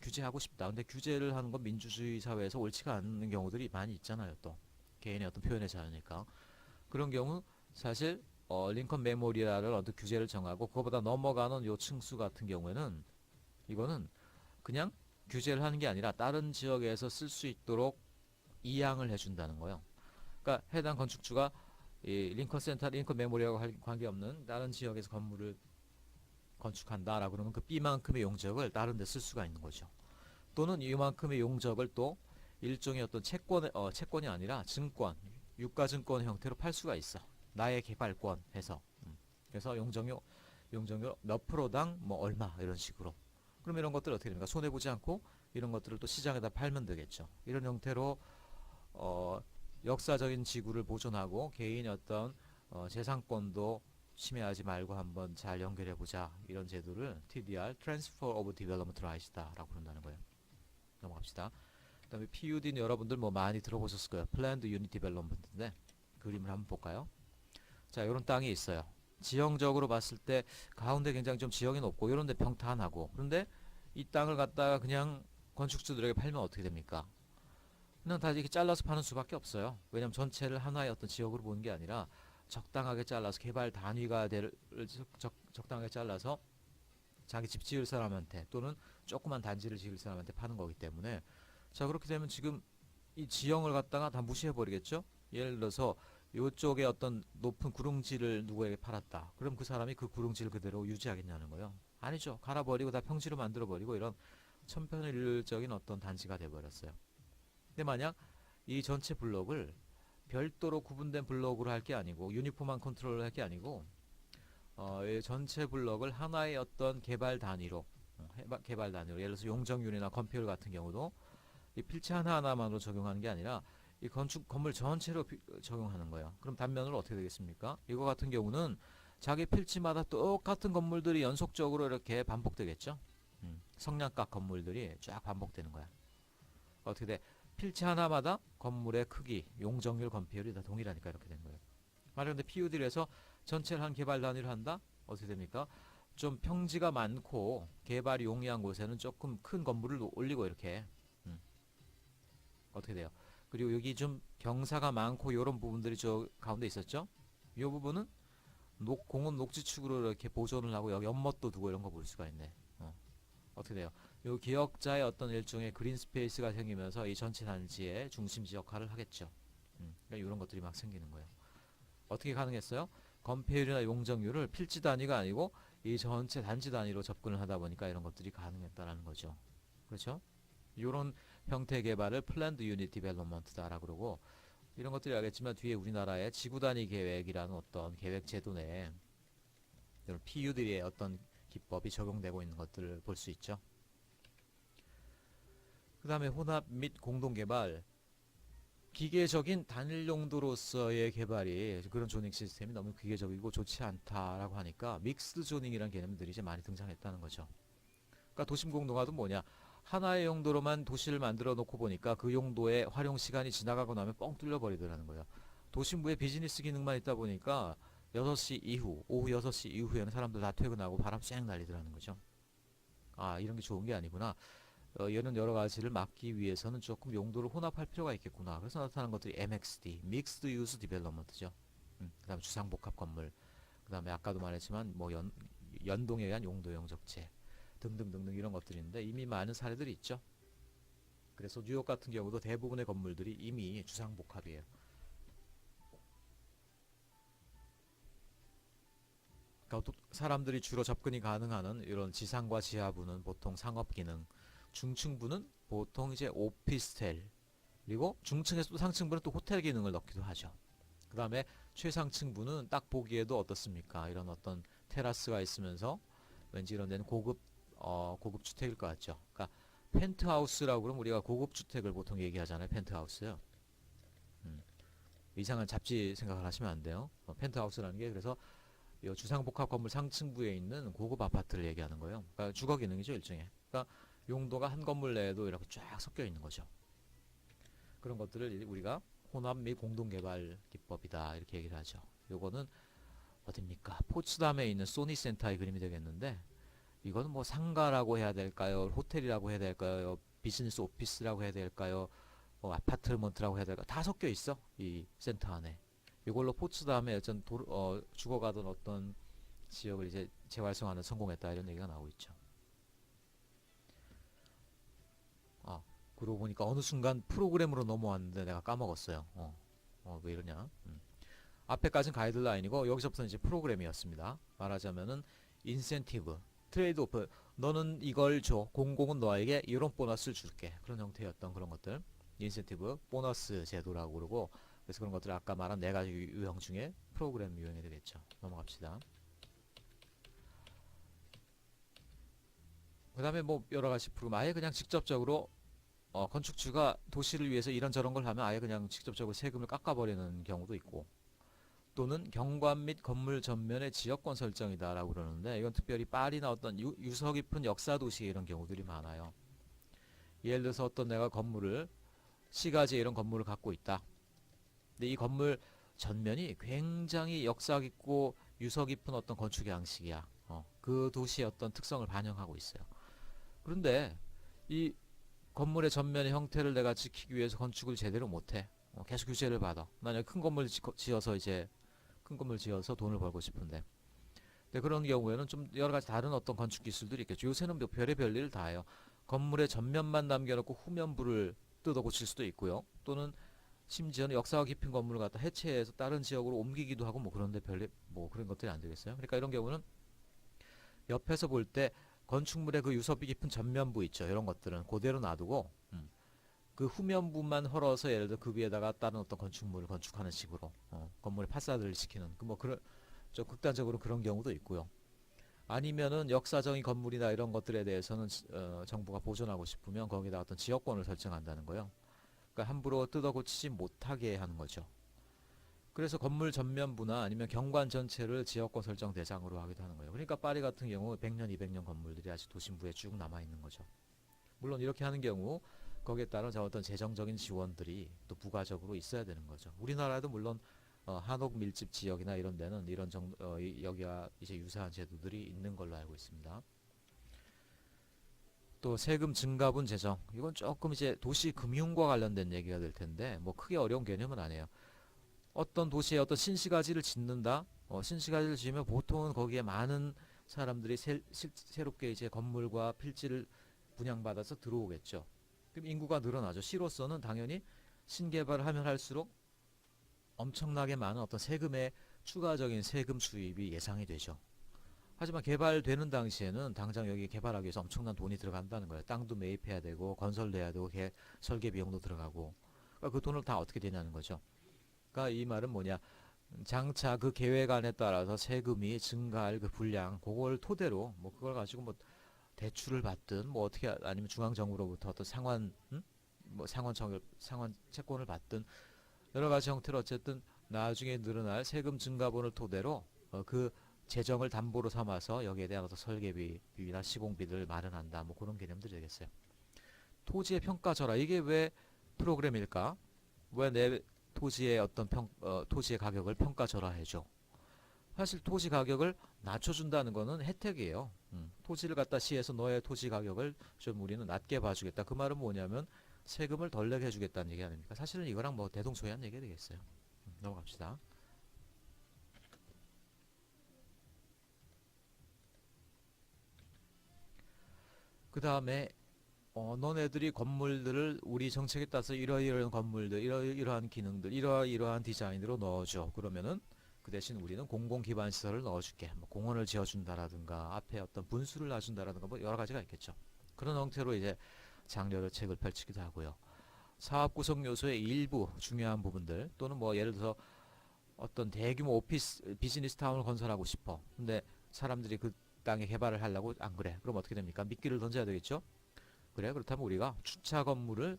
Speaker 1: 규제하고 싶다. 근데 규제를 하는 건 민주주의 사회에서 옳지가 않는 경우들이 많이 있잖아요. 또 개인의 어떤 표현의 자유니까. 그런 경우 사실 링컨 메모리얼을 어떤 규제를 정하고 그거보다 넘어가는 요 층수 같은 경우에는, 이거는 그냥 규제를 하는 게 아니라 다른 지역에서 쓸 수 있도록 이양을 해준다는 거예요. 그러니까 해당 건축주가 이 링컨 센터, 링컨 메모리얼과 관계없는 다른 지역에서 건물을 건축한다라고 그러면 그 B만큼의 용적을 다른 데 쓸 수가 있는 거죠. 또는 이만큼의 용적을 또 일종의 어떤 채권이 아니라 증권, 유가증권 형태로 팔 수가 있어. 나의 개발권 해서. 그래서 용적률 몇 프로당 뭐 얼마 이런 식으로. 그럼 이런 것들 어떻게 됩니까? 손해보지 않고 이런 것들을 또 시장에다 팔면 되겠죠. 이런 형태로 역사적인 지구를 보존하고 개인의 어떤 재산권도 침해하지 말고 한번 잘 연결해보자, 이런 제도를 TDR, Transfer of Development Rights다 라고 부른다는 거예요. 넘어갑시다. 그 다음에 PUD는 여러분들 뭐 많이 들어보셨을 거예요. Planned Unit Development인데, 그림을 한번 볼까요? 자, 이런 땅이 있어요. 지형적으로 봤을 때 가운데 굉장히 좀 지형이 높고 이런 데 평탄하고, 그런데 이 땅을 갖다가 그냥 건축주들에게 팔면 어떻게 됩니까? 그냥 다 이렇게 잘라서 파는 수밖에 없어요. 왜냐면 전체를 하나의 어떤 지역으로 보는 게 아니라 적당하게 잘라서 개발 단위가 적당하게 잘라서 자기 집 지을 사람한테 또는 조그만 단지를 지을 사람한테 파는 거기 때문에, 자, 그렇게 되면 지금 이 지형을 갖다가 다 무시해 버리겠죠. 예를 들어서 요쪽에 어떤 높은 구릉지를 누구에게 팔았다. 그럼 그 사람이 그 구릉지를 그대로 유지하겠냐는 거예요. 아니죠. 갈아버리고 다 평지로 만들어버리고 이런 천편일률적인 어떤 단지가 돼버렸어요. 근데 만약 이 전체 블록을 별도로 구분된 블록으로 할 게 아니고 유니폼한 컨트롤을 할 게 아니고 이 전체 블록을 하나의 어떤 개발 단위로 개발 단위로 예를 들어서 용적률이나 건폐율 같은 경우도 이 필지 하나하나만으로 적용하는 게 아니라 이 건물 전체로 적용하는 거예요. 그럼 단면으로 어떻게 되겠습니까? 이거 같은 경우는 자기 필지마다 똑같은 건물들이 연속적으로 이렇게 반복되겠죠. 성냥각 건물들이 쫙 반복되는 거야. 어떻게 돼? 필지 하나마다 건물의 크기, 용적률, 건폐율이 다 동일하니까 이렇게 되는 거예요. 만약 근데 PUD를 해서 전체를 한 개발 단위로 한다? 어떻게 됩니까? 좀 평지가 많고 개발이 용이한 곳에는 조금 큰 건물을 올리고 이렇게 어떻게 돼요? 그리고 여기 좀 경사가 많고 이런 부분들이 저 가운데 있었죠? 이 부분은 공원 녹지축으로 이렇게 보존을 하고 여기 연못도 두고 이런 거 볼 수가 있네. 어떻게 돼요? 요 기역자의 어떤 일종의 그린 스페이스가 생기면서 이 전체 단지의 중심지 역할을 하겠죠. 그러니까 이런 것들이 막 생기는 거예요. 어떻게 가능했어요? 건폐율이나 용적률을 필지 단위가 아니고 이 전체 단지 단위로 접근을 하다 보니까 이런 것들이 가능했다라는 거죠. 그렇죠? 이런 형태 개발을 플랜드 유닛 디벨롭먼트다라고 그러고 이런 것들이 알겠지만 뒤에 우리나라의 지구 단위 계획이라는 어떤 계획 제도 내에 이런 PU들의 어떤 기법이 적용되고 있는 것들을 볼 수 있죠. 그 다음에 혼합 및 공동개발 기계적인 단일 용도로서의 개발이 그런 조닝 시스템이 너무 기계적이고 좋지 않다라고 하니까 믹스드 조닝이라는 개념들이 이제 많이 등장했다는 거죠. 그러니까 도심 공동화도 뭐냐 하나의 용도로만 도시를 만들어 놓고 보니까 그 용도의 활용 시간이 지나가고 나면 뻥 뚫려 버리더라는 거예요. 도심부에 비즈니스 기능만 있다 보니까 6시 이후 오후 6시 이후에는 사람들 다 퇴근하고 바람 쌩 날리더라는 거죠. 아 이런 게 좋은 게 아니구나. 이런 여러 가지를 막기 위해서는 조금 용도를 혼합할 필요가 있겠구나. 그래서 나타난 것들이 MXD, Mixed Use Development죠. 그 다음에 주상복합 건물, 그 다음에 아까도 말했지만 뭐 연동에 의한 용도형 적재 등등등등 이런 것들인데 이미 많은 사례들이 있죠. 그래서 뉴욕 같은 경우도 대부분의 건물들이 이미 주상복합이에요. 그러니까 사람들이 주로 접근이 가능한 이런 지상과 지하부는 보통 상업기능, 중층부는 보통 이제 오피스텔, 그리고 중층에서 또 상층부는 또 호텔 기능을 넣기도 하죠. 그 다음에 최상층부는 딱 보기에도 어떻습니까? 이런 어떤 테라스가 있으면서 왠지 이런 데는 고급 주택일 것 같죠. 그러니까 펜트하우스라고 그러면 우리가 고급 주택을 보통 얘기하잖아요. 펜트하우스요. 음, 이상한 잡지 생각을 하시면 안 돼요. 펜트하우스라는 게 그래서 이 주상복합 건물 상층부에 있는 고급 아파트를 얘기하는 거예요. 그러니까 주거 기능이죠, 일종의. 그러니까 용도가 한 건물 내에도 이렇게 쫙 섞여 있는 거죠. 그런 것들을 우리가 혼합 및 공동개발 기법이다 이렇게 얘기를 하죠. 요거는 어딥니까? 포츠담에 있는 소니 센터의 그림이 되겠는데 이거는 뭐 상가라고 해야 될까요? 호텔이라고 해야 될까요? 비즈니스 오피스라고 해야 될까요? 아파트먼트라고 해야 될까요? 다 섞여 있어 이 센터 안에. 이걸로 포츠담에 죽어가던 어떤 지역을 이제 재활성화하는 성공했다 이런 얘기가 나오고 있죠. 아, 그러고 보니까 어느 순간 프로그램으로 넘어왔는데 내가 까먹었어요. 왜 이러냐? 앞에까지는 가이드라인이고 여기서부터는 이제 프로그램이었습니다. 말하자면은 인센티브, 트레이드 오프, 너는 이걸 줘, 공공은 너에게 이런 보너스를 줄게. 그런 형태였던 그런 것들. 인센티브, 보너스 제도라고 그러고 그래서 그런 것들을 아까 말한 네 가지 유형 중에 프로그램 유형이 되겠죠. 넘어갑시다. 그 다음에 뭐 여러 가지 프로그램 아예 그냥 직접적으로 건축주가 도시를 위해서 이런저런 걸 하면 아예 그냥 직접적으로 세금을 깎아버리는 경우도 있고 또는 경관 및 건물 전면의 지역권 설정이다라고 그러는데 이건 특별히 파리나 어떤 유서 깊은 역사 도시에 이런 경우들이 많아요. 예를 들어서 어떤 내가 건물을 시가지에 이런 건물을 갖고 있다. 근데 이 건물 전면이 굉장히 역사 깊고 유서 깊은 어떤 건축 양식이야. 그 도시의 어떤 특성을 반영하고 있어요. 그런데 이 건물의 전면의 형태를 내가 지키기 위해서 건축을 제대로 못해. 계속 규제를 받아. 만약 큰 건물 지어서 이제 큰 건물 지어서 돈을 벌고 싶은데. 근데 그런 경우에는 좀 여러 가지 다른 어떤 건축 기술들이 있겠죠. 요새는 뭐 별의별 일을 다 해요. 건물의 전면만 남겨놓고 후면부를 뜯어 고칠 수도 있고요. 또는 심지어는 역사가 깊은 건물을 갖다 해체해서 다른 지역으로 옮기기도 하고 뭐 그런데 별리 뭐 그런 것들이 안 되겠어요. 그러니까 이런 경우는 옆에서 볼 때 건축물의 그 유서비 깊은 전면부 있죠. 이런 것들은 그대로 놔두고 그 후면부만 헐어서 예를 들어 그 위에다가 다른 어떤 건축물을 건축하는 식으로 건물의 파사드를 시키는 그 뭐 그런 좀 극단적으로 그런 경우도 있고요. 아니면은 역사적인 건물이나 이런 것들에 대해서는 정부가 보존하고 싶으면 거기다 어떤 지역권을 설정한다는 거예요. 그러니까 함부로 뜯어 고치지 못하게 하는 거죠. 그래서 건물 전면부나 아니면 경관 전체를 지역권 설정 대상으로 하기도 하는 거예요. 그러니까 파리 같은 경우 100년, 200년 건물들이 아직 도심부에 쭉 남아 있는 거죠. 물론 이렇게 하는 경우 거기에 따른 어떤 재정적인 지원들이 또 부가적으로 있어야 되는 거죠. 우리나라도 물론 한옥 밀집 지역이나 이런 데는 이런 여기와 이제 유사한 제도들이 있는 걸로 알고 있습니다. 또 세금 증가분 제정, 이건 조금 이제 도시 금융과 관련된 얘기가 될 텐데 뭐 크게 어려운 개념은 아니에요. 어떤 도시에 어떤 신시가지를 짓는다. 신시가지를 지으면 보통은 거기에 많은 사람들이 새롭게 이제 건물과 필지를 분양받아서 들어오겠죠. 그럼 인구가 늘어나죠. 시로서는 당연히 신개발을 하면 할수록 엄청나게 많은 어떤 세금의 추가적인 세금 수입이 예상이 되죠. 하지만 개발되는 당시에는 당장 여기 개발하기 위해서 엄청난 돈이 들어간다는 거예요. 땅도 매입해야 되고 건설도 해야 되고 설계 비용도 들어가고 그러니까 그 돈을 다 어떻게 되냐는 거죠. 그러니까 이 말은 뭐냐, 장차 그 계획안에 따라서 세금이 증가할 그 분량 그걸 토대로 뭐 그걸 가지고 뭐 대출을 받든 뭐 어떻게 아니면 중앙정부로부터 어떤 뭐 상환 채권을 받든 여러 가지 형태로 어쨌든 나중에 늘어날 세금 증가분을 토대로 그 재정을 담보로 삼아서 여기에 대한 어떤 설계비나 시공비를 마련한다 뭐 그런 개념들이 되겠어요. 토지의 평가절하, 이게 왜 프로그램일까? 왜 내 토지의 어떤 토지의 가격을 평가절하해줘? 사실 토지 가격을 낮춰준다는 거는 혜택이에요. 토지를 갖다 시해서 너의 토지 가격을 좀 우리는 낮게 봐주겠다. 그 말은 뭐냐면 세금을 덜 내게 해주겠다는 얘기 아닙니까? 사실은 이거랑 뭐 대동소이한 얘기가 되겠어요. 넘어갑시다. 그 다음에 너네들이 건물들을 우리 정책에 따라서 이러이러한 건물들, 이러이러한 기능들, 이러이러한 디자인으로 넣어줘. 그러면은 그 대신 우리는 공공기반시설을 넣어줄게. 뭐 공원을 지어준다라든가 앞에 어떤 분수를 놔준다라든가 뭐 여러 가지가 있겠죠. 그런 형태로 이제 장려대책을 펼치기도 하고요. 사업 구성 요소의 일부 중요한 부분들 또는 뭐 예를 들어서 어떤 대규모 오피스 비즈니스 타운을 건설하고 싶어. 근데 사람들이 그 땅에 개발을 하려고 안 그래. 그럼 어떻게 됩니까? 미끼를 던져야 되겠죠? 그래, 그렇다면 우리가 주차 건물을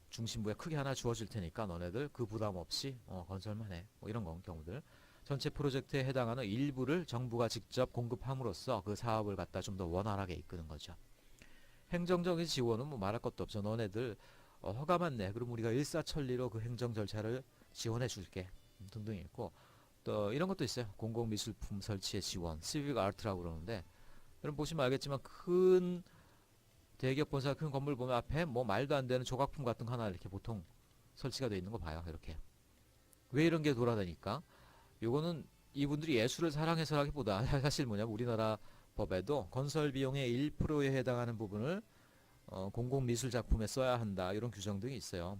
Speaker 1: 중심부에 크게 하나 주어질 테니까 너네들 그 부담 없이 건설만 해. 뭐 이런 경우들. 전체 프로젝트에 해당하는 일부를 정부가 직접 공급함으로써 그 사업을 갖다 좀 더 원활하게 이끄는 거죠. 행정적인 지원은 뭐 말할 것도 없죠. 너네들 허가만 내. 그럼 우리가 일사천리로 그 행정 절차를 지원해 줄게. 등등 있고 또 이런 것도 있어요. 공공미술품 설치의 지원, 시빅 아트라고 그러는데 여러분 보시면 알겠지만 큰 대기업 본사 큰 건물 보면 앞에 뭐 말도 안 되는 조각품 같은 거 하나 이렇게 보통 설치가 되어 있는 거 봐요. 이렇게. 왜 이런 게 돌아다니까? 요거는 이분들이 예술을 사랑해서라기보다 사실 뭐냐면 우리나라 법에도 건설 비용의 1%에 해당하는 부분을 공공미술 작품에 써야 한다. 이런 규정 등이 있어요.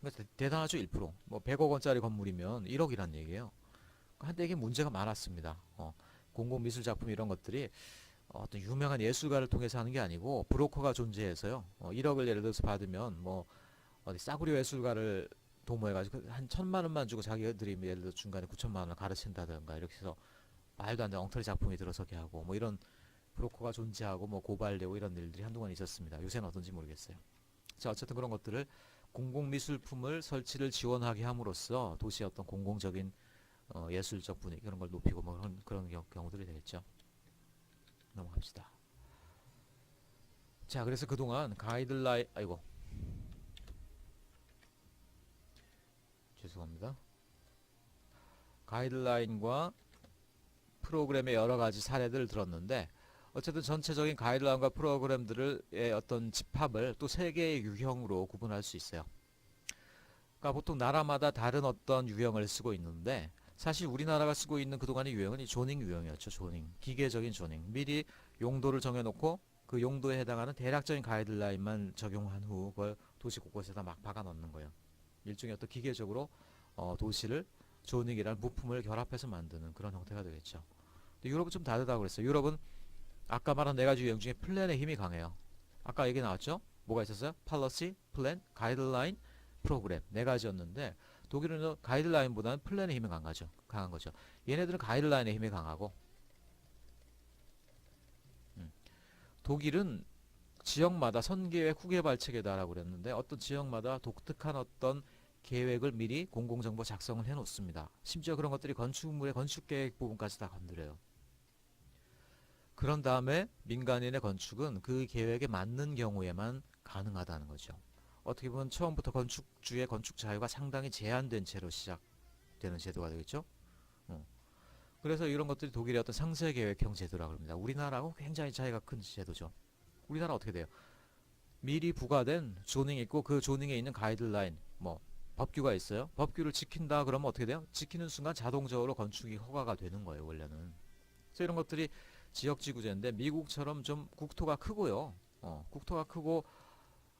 Speaker 1: 그러니까 대단하죠. 1%. 뭐 100억 원짜리 건물이면 1억이란 얘기예요. 한때 이게 문제가 많았습니다. 공공미술 작품 이런 것들이 어떤 유명한 예술가를 통해서 하는 게 아니고 브로커가 존재해서요. 1억을 예를 들어서 받으면 뭐 어디 싸구려 예술가를 도모해가지고 한 1,000만 원만 주고 자기들이 예를 들어 중간에 9천만 원을 가르친다든가 이렇게 해서 말도 안 되는 엉터리 작품이 들어서게 하고 뭐 이런 브로커가 존재하고 뭐 고발되고 이런 일들이 한동안 있었습니다. 요새는 어떤지 모르겠어요. 자, 어쨌든 그런 것들을 공공미술품을 설치를 지원하게 함으로써 도시의 어떤 공공적인 예술적 분위기 그런 걸 높이고 뭐 그런 경우들이 되겠죠. 넘어갑시다. 자, 그래서 그동안 가이드라인, 아이고, 죄송합니다. 가이드라인과 프로그램의 여러 가지 사례들을 들었는데, 어쨌든 전체적인 가이드라인과 프로그램들의 어떤 집합을 또 세 개의 유형으로 구분할 수 있어요. 그러니까 보통 나라마다 다른 어떤 유형을 쓰고 있는데, 사실 우리나라가 쓰고 있는 그동안의 유형은 이 조닝 유형이었죠. 조닝. 기계적인 조닝. 미리 용도를 정해놓고 그 용도에 해당하는 대략적인 가이드라인만 적용한 후 그걸 도시 곳곳에다 막 박아 넣는 거예요. 일종의 어떤 기계적으로 도시를 조닝이라는 부품을 결합해서 만드는 그런 형태가 되겠죠. 근데 유럽은 좀 다르다고 그랬어요. 유럽은 아까 말한 네 가지 유형 중에 플랜의 힘이 강해요. 아까 얘기 나왔죠? 뭐가 있었어요? policy, plan, guideline, program 네 가지였는데 독일은 가이드라인보다는 플랜의 힘이 강한 거죠. 얘네들은 가이드라인의 힘이 강하고 독일은 지역마다 선계획 후계발 체계다라고 그랬는데 어떤 지역마다 독특한 어떤 계획을 미리 공공정보 작성을 해 놓습니다. 심지어 그런 것들이 건축물의 건축계획 부분까지 다 건드려요. 그런 다음에 민간인의 건축은 그 계획에 맞는 경우에만 가능하다는 거죠. 어떻게 보면 처음부터 건축주의 건축 자유가 상당히 제한된 채로 시작되는 제도가 되겠죠. 그래서 이런 것들이 독일의 어떤 상세계획형 제도라고 합니다. 우리나라하고 굉장히 차이가 큰 제도죠. 우리나라 어떻게 돼요? 미리 부과된 조닝이 있고 그 조닝에 있는 가이드라인, 뭐 법규가 있어요. 법규를 지킨다 그러면 어떻게 돼요? 지키는 순간 자동적으로 건축이 허가가 되는 거예요, 원래는. 그래서 이런 것들이 지역지구제인데 미국처럼 좀 국토가 크고요. 국토가 크고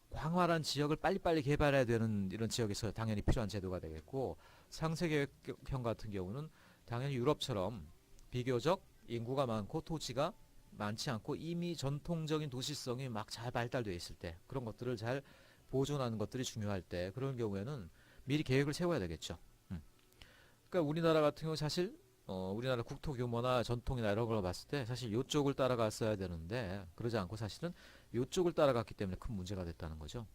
Speaker 1: 광활한 지역을 빨리빨리 개발해야 되는 이런 지역에서 당연히 필요한 제도가 되겠고 상세계획형 같은 경우는 당연히 유럽처럼 비교적 인구가 많고 토지가 많지 않고 이미 전통적인 도시성이 막 잘 발달되어 있을 때 그런 것들을 잘 보존하는 것들이 중요할 때 그런 경우에는 미리 계획을 세워야 되겠죠. 그러니까 우리나라 같은 경우 사실 우리나라 국토 규모나 전통이나 이런 걸 봤을 때 사실 이쪽을 따라갔어야 되는데 그러지 않고 사실은 이쪽을 따라갔기 때문에 큰 문제가 됐다는 거죠.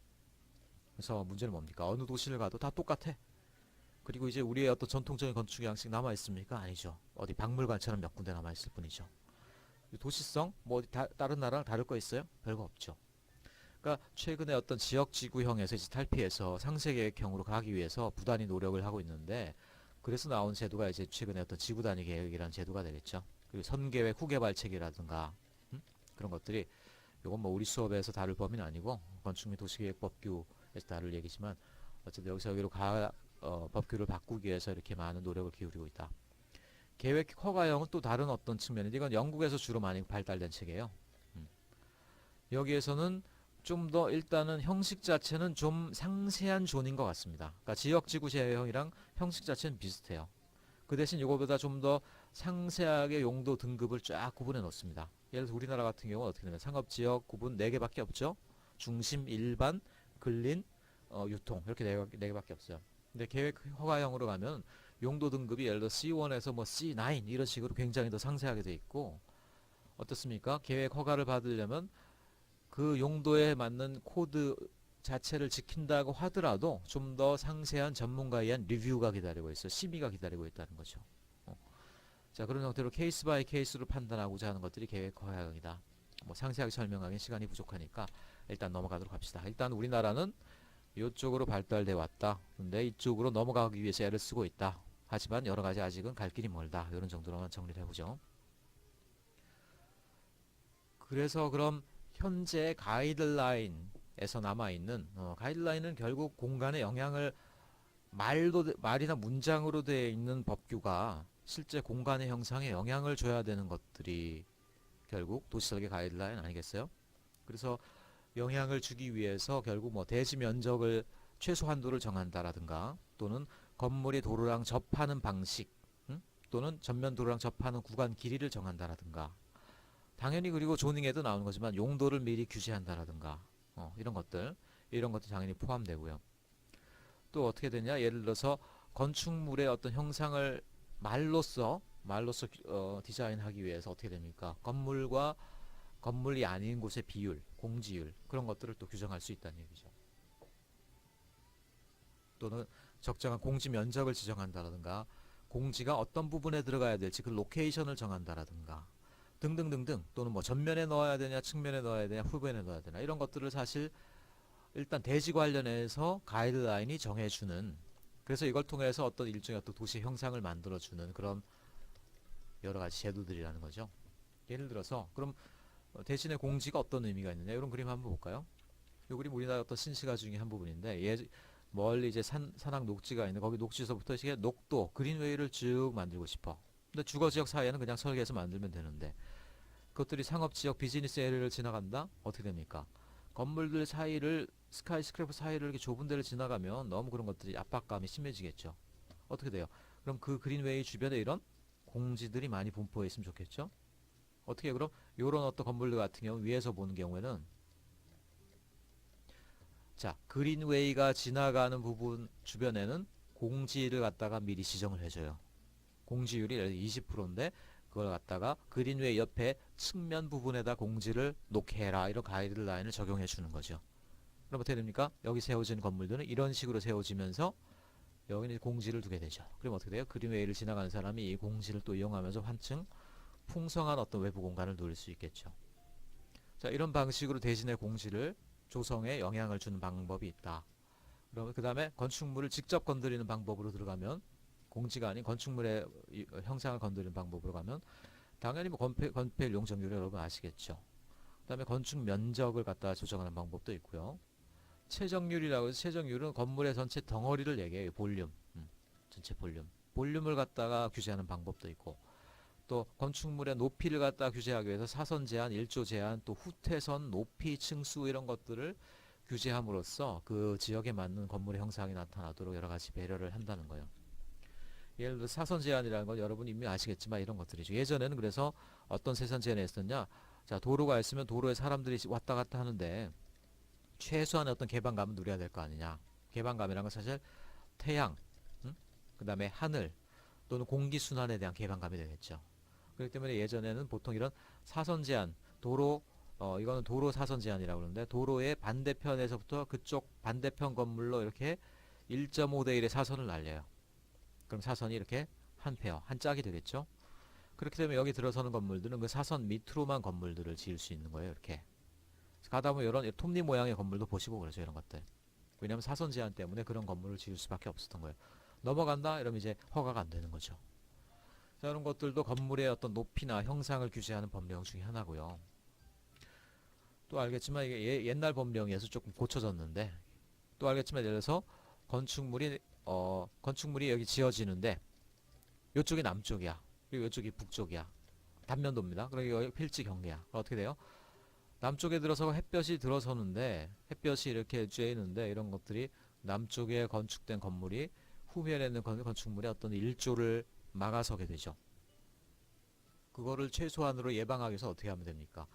Speaker 1: 그래서 문제는 뭡니까? 어느 도시를 가도 다 똑같아. 그리고 이제 우리의 어떤 전통적인 건축 양식 남아 있습니까? 아니죠. 어디 박물관처럼 몇 군데 남아 있을 뿐이죠. 도시성 뭐 어디 다른 나라랑 다를 거 있어요? 별거 없죠. 그러니까 최근에 어떤 지역 지구형에서 이제 탈피해서 상세계획형으로 가기 위해서 부단히 노력을 하고 있는데 그래서 나온 제도가 이제 최근에 어떤 지구 단위 계획이라는 제도가 되겠죠. 그리고 선계획 후계발책이라든가 그런 것들이 이건 뭐 우리 수업에서 다룰 범위는 아니고 건축 및 도시계획법규에서 다룰 얘기지만 어쨌든 여기서 여기로 법규를 바꾸기 위해서 이렇게 많은 노력을 기울이고 있다. 계획 허가형은 또 다른 어떤 측면인데 이건 영국에서 주로 많이 발달된 체계예요. 여기에서는 좀 더 일단은 형식 자체는 좀 상세한 존인 것 같습니다. 그러니까 지역지구 제형이랑 형식 자체는 비슷해요. 그 대신 이거보다 좀 더 상세하게 용도 등급을 쫙 구분해 놓습니다. 예를 들어서 우리나라 같은 경우는 어떻게 되면 상업지역 구분 4개밖에 없죠. 중심, 일반, 근린, 유통 이렇게 4개밖에 없어요. 근데 계획 허가형으로 가면 용도 등급이 예를 들어 C1에서 뭐 C9 이런 식으로 굉장히 더 상세하게 돼 있고 어떻습니까? 계획 허가를 받으려면 그 용도에 맞는 코드 자체를 지킨다고 하더라도 좀 더 상세한 전문가에 의한 리뷰가 기다리고 있어. 심의가 기다리고 있다는 거죠. 자, 그런 형태로 케이스 바이 케이스로 판단하고자 하는 것들이 계획 허가형이다. 뭐 상세하게 설명하기엔 시간이 부족하니까 일단 넘어가도록 합시다. 일단 우리나라는 이쪽으로 발달돼 왔다. 근데 이쪽으로 넘어가기 위해서 애를 쓰고 있다. 하지만 여러 가지 아직은 갈 길이 멀다. 이런 정도로만 정리를 해보죠. 그래서 그럼 현재 가이드라인에서 남아있는 가이드라인은 결국 공간에 영향을 말이나 문장으로 되어 있는 법규가 실제 공간의 형상에 영향을 줘야 되는 것들이 결국 도시설계 가이드라인 아니겠어요? 그래서 영향을 주기 위해서 결국 뭐 대지 면적을 최소 한도를 정한다라든가 또는 건물이 도로랑 접하는 방식 또는 전면 도로랑 접하는 구간 길이를 정한다라든가 당연히 그리고 조닝에도 나오는 거지만 용도를 미리 규제한다라든가 이런 것들 당연히 포함되고요. 또 어떻게 되냐? 예를 들어서 건축물의 어떤 형상을 말로써 디자인하기 위해서 어떻게 됩니까? 건물과 건물이 아닌 곳의 비율, 공지율 그런 것들을 또 규정할 수 있다는 얘기죠. 또는 적정한 공지 면적을 지정한다라든가 공지가 어떤 부분에 들어가야 될지 그 로케이션을 정한다라든가 등등등등 또는 뭐 전면에 넣어야 되냐 측면에 넣어야 되냐 후면에 넣어야 되냐 이런 것들을 사실 일단 대지 관련해서 가이드라인이 정해주는 그래서 이걸 통해서 어떤 일종의 어떤 도시 형상을 만들어주는 그런 여러 가지 제도들이라는 거죠. 예를 들어서 그럼 대신에 공지가 어떤 의미가 있느냐 이런 그림 한번 볼까요? 이 그림 우리나라 어떤 신시가 중에 한 부분인데 멀리 이제 산악 녹지가 있는 거기 녹지에서부터 이게 녹도 그린웨이를 쭉 만들고 싶어. 근데 주거지역 사이에는 그냥 설계해서 만들면 되는데 그것들이 상업지역 비즈니스 에리어를 지나간다? 어떻게 됩니까? 건물들 사이를 스카이스크래퍼 사이를 이렇게 좁은 데를 지나가면 너무 그런 것들이 압박감이 심해지겠죠. 어떻게 돼요? 그럼 그 그린웨이 주변에 이런 공지들이 많이 분포해 있으면 좋겠죠. 어떻게 해요? 그럼 요런 어떤 건물들 같은 경우 위에서 보는 경우에는 자, 그린웨이가 지나가는 부분 주변에는 공지를 갖다가 미리 지정을 해줘요. 공지율이 20%인데 그걸 갖다가 그린웨이 옆에 측면 부분에다 공지를 놓게 해라, 이런 가이드라인을 적용해 주는 거죠. 그럼 어떻게 됩니까? 여기 세워진 건물들은 이런 식으로 세워지면서 여기는 공지를 두게 되죠. 그럼 어떻게 돼요? 그린웨이를 지나가는 사람이 이 공지를 또 이용하면서 한층 풍성한 어떤 외부 공간을 누릴 수 있겠죠. 자, 이런 방식으로 대신에 공지를 조성에 영향을 주는 방법이 있다. 그러면 그 다음에 건축물을 직접 건드리는 방법으로 들어가면, 공지가 아닌 건축물의 형상을 건드리는 방법으로 가면 당연히 뭐 건폐율 용적률 여러분 아시겠죠. 그 다음에 건축 면적을 갖다 조정하는 방법도 있고요. 최정률이라고 해서, 최정률은 건물의 전체 덩어리를 얘기해요. 볼륨, 전체 볼륨을 갖다가 규제하는 방법도 있고, 또 건축물의 높이를 갖다 규제하기 위해서 사선 제한, 일조 제한, 또 후퇴선, 높이, 층수 이런 것들을 규제함으로써 그 지역에 맞는 건물의 형상이 나타나도록 여러 가지 배려를 한다는 거예요. 예를 들어 사선 제한이라는 건 여러분 이미 아시겠지만 이런 것들이죠. 예전에는 그래서 어떤 세선 제한이 있었냐? 자, 도로가 있으면 도로에 사람들이 왔다 갔다 하는데 최소한의 어떤 개방감은 누려야 될 거 아니냐. 개방감이라는 건 사실 태양, 그 다음에 하늘 또는 공기 순환에 대한 개방감이 되겠죠. 그렇기 때문에 예전에는 보통 이런 사선 제한, 도로, 이거는 도로 사선 제한이라고 그러는데, 도로의 반대편에서부터 그쪽 반대편 건물로 이렇게 1.5대 1의 사선을 날려요. 그럼 사선이 이렇게 한 페어, 한 짝이 되겠죠. 그렇게 되면 여기 들어서는 건물들은 그 사선 밑으로만 건물들을 지을 수 있는 거예요. 이렇게 가다 보면 이런 톱니 모양의 건물도 보시고 그러죠. 이런 것들. 왜냐하면 사선 제한 때문에 그런 건물을 지을 수밖에 없었던 거예요. 넘어간다? 이러면 이제 허가가 안 되는 거죠. 자, 이런 것들도 건물의 어떤 높이나 형상을 규제하는 법령 중에 하나고요. 또 알겠지만 이게 옛날 법령에서 조금 고쳐졌는데, 또 알겠지만 예를 들어서 건축물이 여기 지어지는데 이쪽이 남쪽이야. 그리고 이쪽이 북쪽이야. 단면도입니다. 그러니까 여기 필지 경계야. 어떻게 돼요? 남쪽에 들어서 햇볕이 들어서는데, 햇볕이 이렇게 쬐 있는데, 이런 것들이 남쪽에 건축된 건물이 후면에 있는 건축물의 어떤 일조를 막아서게 되죠. 그거를 최소한으로 예방하기 위해서 어떻게 하면 됩니까?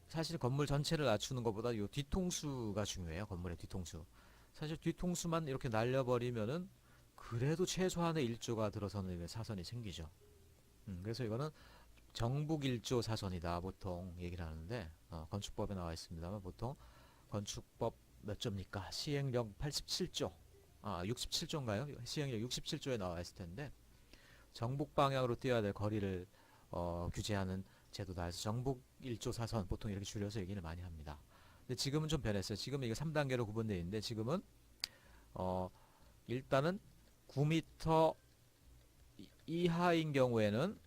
Speaker 1: 사실 건물 전체를 낮추는 것보다 이 뒤통수가 중요해요. 건물의 뒤통수. 사실 뒤통수만 이렇게 날려버리면은 그래도 최소한의 일조가 들어서는 사선이 생기죠. 그래서 이거는 정북 일조 사선이다 보통 얘기를 하는데, 건축법에 나와 있습니다만 보통 건축법 몇 조입니까? 시행령 87조, 67조인가요? 시행령 67조에 나와 있을 텐데, 정북 방향으로 뛰어야 될 거리를 규제하는 제도다 해서 정북 1조 사선, 보통 이렇게 줄여서 얘기를 많이 합니다. 근데 지금은 좀 변했어요. 지금은 이게 3단계로 구분되어 있는데, 지금은 일단은 9m 이하인 경우에는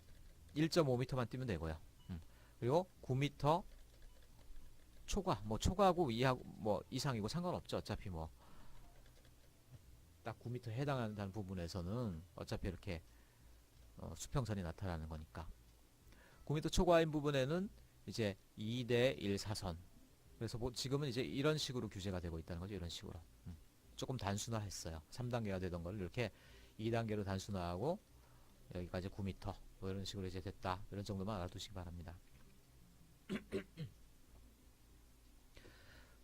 Speaker 1: 1.5m만 뛰면 되고요. 그리고 9m 초과, 뭐 초과하고 이하고 뭐 이상이고 상관없죠. 어차피 뭐 딱 9m 해당한다는 부분에서는 어차피 이렇게 수평선이 나타나는 거니까. 9m 초과인 부분에는 이제 2대 1 사선. 그래서 뭐 지금은 이제 이런 식으로 규제가 되고 있다는 거죠. 이런 식으로. 조금 단순화했어요. 3단계가 되던 걸 이렇게 2단계로 단순화하고 여기까지 9m 뭐 이런 식으로 이제 됐다. 이런 정도만 알아두시기 바랍니다.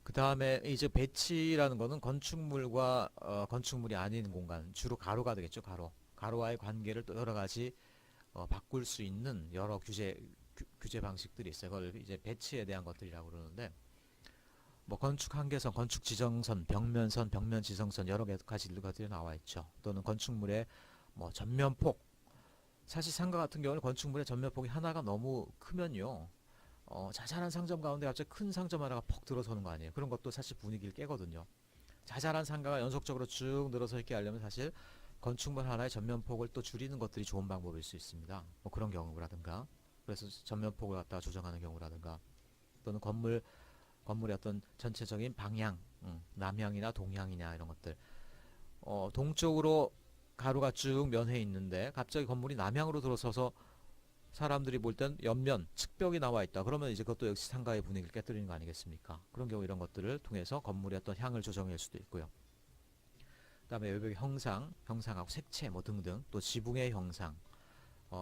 Speaker 1: 그 다음에 이제 배치라는 거는 건축물과 건축물이 아닌 공간, 주로 가로가 되겠죠. 가로와의 관계를 또 여러 가지 바꿀 수 있는 여러 규제 방식들이 있어요. 그걸 이제 배치에 대한 것들이라고 그러는데, 뭐 건축 한계선, 건축 지정선, 벽면선, 벽면 지정선 여러 가지 것들이 나와 있죠. 또는 건축물의 뭐 전면폭. 사실 상가 같은 경우는 건축물의 전면폭이 하나가 너무 크면요, 자잘한 상점 가운데 갑자기 큰 상점 하나가 퍽 들어서는 거 아니에요. 그런 것도 사실 분위기를 깨거든요. 자잘한 상가가 연속적으로 쭉 늘어서 있게 하려면 사실 건축물 하나의 전면폭을 또 줄이는 것들이 좋은 방법일 수 있습니다. 뭐 그런 경우라든가, 그래서 전면폭을 갖다가 조정하는 경우라든가, 또는 건물의 어떤 전체적인 방향, 남향이나 동향이냐 이런 것들. 동쪽으로 가로가 쭉 면해 있는데 갑자기 건물이 남향으로 들어서서 사람들이 볼 땐 옆면, 측벽이 나와 있다. 그러면 이제 그것도 역시 상가의 분위기를 깨뜨리는 거 아니겠습니까? 그런 경우 이런 것들을 통해서 건물의 어떤 향을 조정할 수도 있고요. 그다음에 외벽의 형상, 형상하고 색채 뭐 등등, 또 지붕의 형상,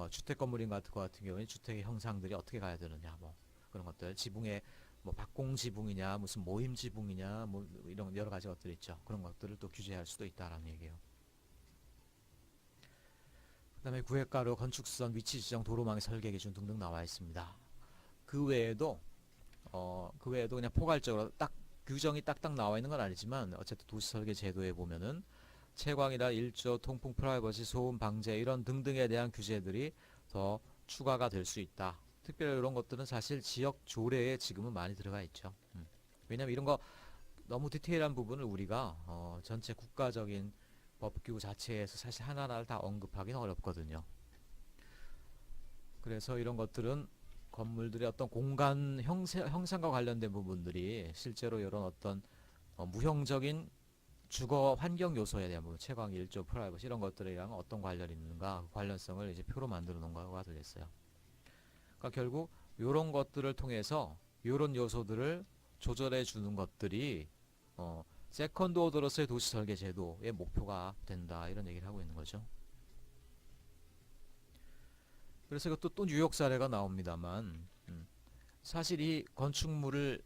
Speaker 1: 주택 건물인 것 같은 경우에 주택의 형상들이 어떻게 가야 되느냐, 뭐 그런 것들, 지붕의 뭐 박공 지붕이냐, 무슨 모임 지붕이냐, 뭐 이런 여러 가지 것들이 있죠. 그런 것들을 또 규제할 수도 있다라는 얘기예요. 그다음에 구획가로 건축수선, 위치 지정, 도로망의 설계 기준 등등 나와 있습니다. 그 외에도 그냥 포괄적으로 딱 규정이 딱딱 나와 있는 건 아니지만 어쨌든 도시 설계 제도에 보면은 채광이나 일조, 통풍, 프라이버시, 소음 방제 이런 등등에 대한 규제들이 더 추가가 될 수 있다. 특별히 이런 것들은 사실 지역 조례에 지금은 많이 들어가 있죠. 왜냐면 이런 거 너무 디테일한 부분을 우리가 전체 국가적인 법규 자체에서 사실 하나하나를 다 언급하기는 어렵거든요. 그래서 이런 것들은 건물들의 어떤 공간 형상과 관련된 부분들이 실제로 이런 어떤 무형적인 주거 환경 요소에 대한 부분, 채광, 일조, 프라이버시 이런 것들이랑 어떤 관련이 있는가, 그 관련성을 이제 표로 만들어 놓은 거가 되겠어요. 그러니까 결국 이런 것들을 통해서 이런 요소들을 조절해 주는 것들이 세컨드 오더로서의 도시 설계 제도의 목표가 된다, 이런 얘기를 하고 있는 거죠. 그래서 이것도 또 뉴욕 사례가 나옵니다만, 사실 이 건축물을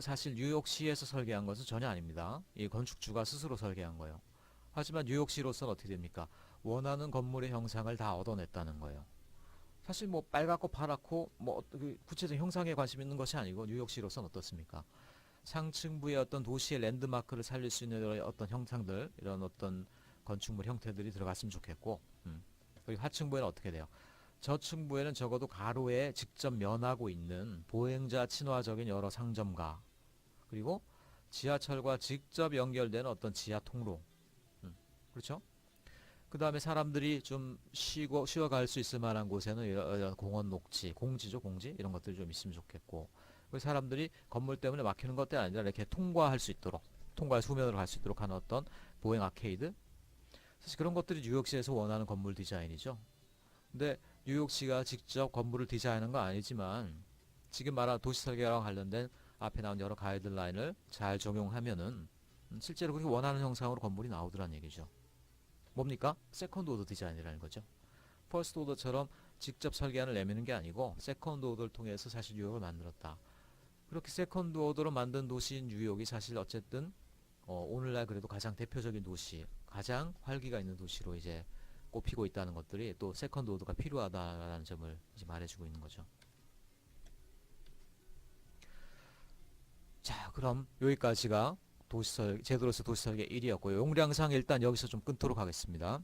Speaker 1: 사실 뉴욕시에서 설계한 것은 전혀 아닙니다. 이 건축주가 스스로 설계한 거예요. 하지만 뉴욕시로서는 어떻게 됩니까? 원하는 건물의 형상을 다 얻어냈다는 거예요. 사실 뭐 빨갛고 파랗고 뭐 구체적인 형상에 관심 있는 것이 아니고 뉴욕시로서는 어떻습니까? 상층부의 어떤 도시의 랜드마크를 살릴 수 있는 어떤 형상들, 이런 어떤 건축물 형태들이 들어갔으면 좋겠고, 그리고 하층부에는 어떻게 돼요? 저층부에는 적어도 가로에 직접 면하고 있는 보행자 친화적인 여러 상점가, 그리고 지하철과 직접 연결되는 어떤 지하 통로, 그렇죠? 그 다음에 사람들이 좀 쉬어갈 수 있을 만한 곳에는 이런 공원 녹지, 공지죠, 공지 이런 것들이 좀 있으면 좋겠고, 그 사람들이 건물 때문에 막히는 것들이 아니라 이렇게 통과할 수 있도록, 통과의 수면으로 갈 수 있도록 하는 어떤 보행 아케이드, 사실 그런 것들이 뉴욕시에서 원하는 건물 디자인이죠. 근데 뉴욕시가 직접 건물을 디자인한 건 아니지만 지금 말한 도시 설계랑 관련된 앞에 나온 여러 가이드라인을 잘 적용하면은 실제로 그렇게 원하는 형상으로 건물이 나오더란 얘기죠. 뭡니까? 세컨드 오더 디자인이라는 거죠. 퍼스트 오더처럼 직접 설계안을 내미는 게 아니고 세컨드 오더를 통해서 사실 뉴욕을 만들었다. 그렇게 세컨드 오더로 만든 도시인 뉴욕이 사실 어쨌든 오늘날 그래도 가장 대표적인 도시, 가장 활기가 있는 도시로 이제 꼽히고 있다는 것들이 또 세컨드 오더가 필요하다라는 점을 이제 말해주고 있는 거죠. 자, 그럼 여기까지가 제도로서 도시설계 1이었고요. 용량상 일단 여기서 좀 끊도록 하겠습니다.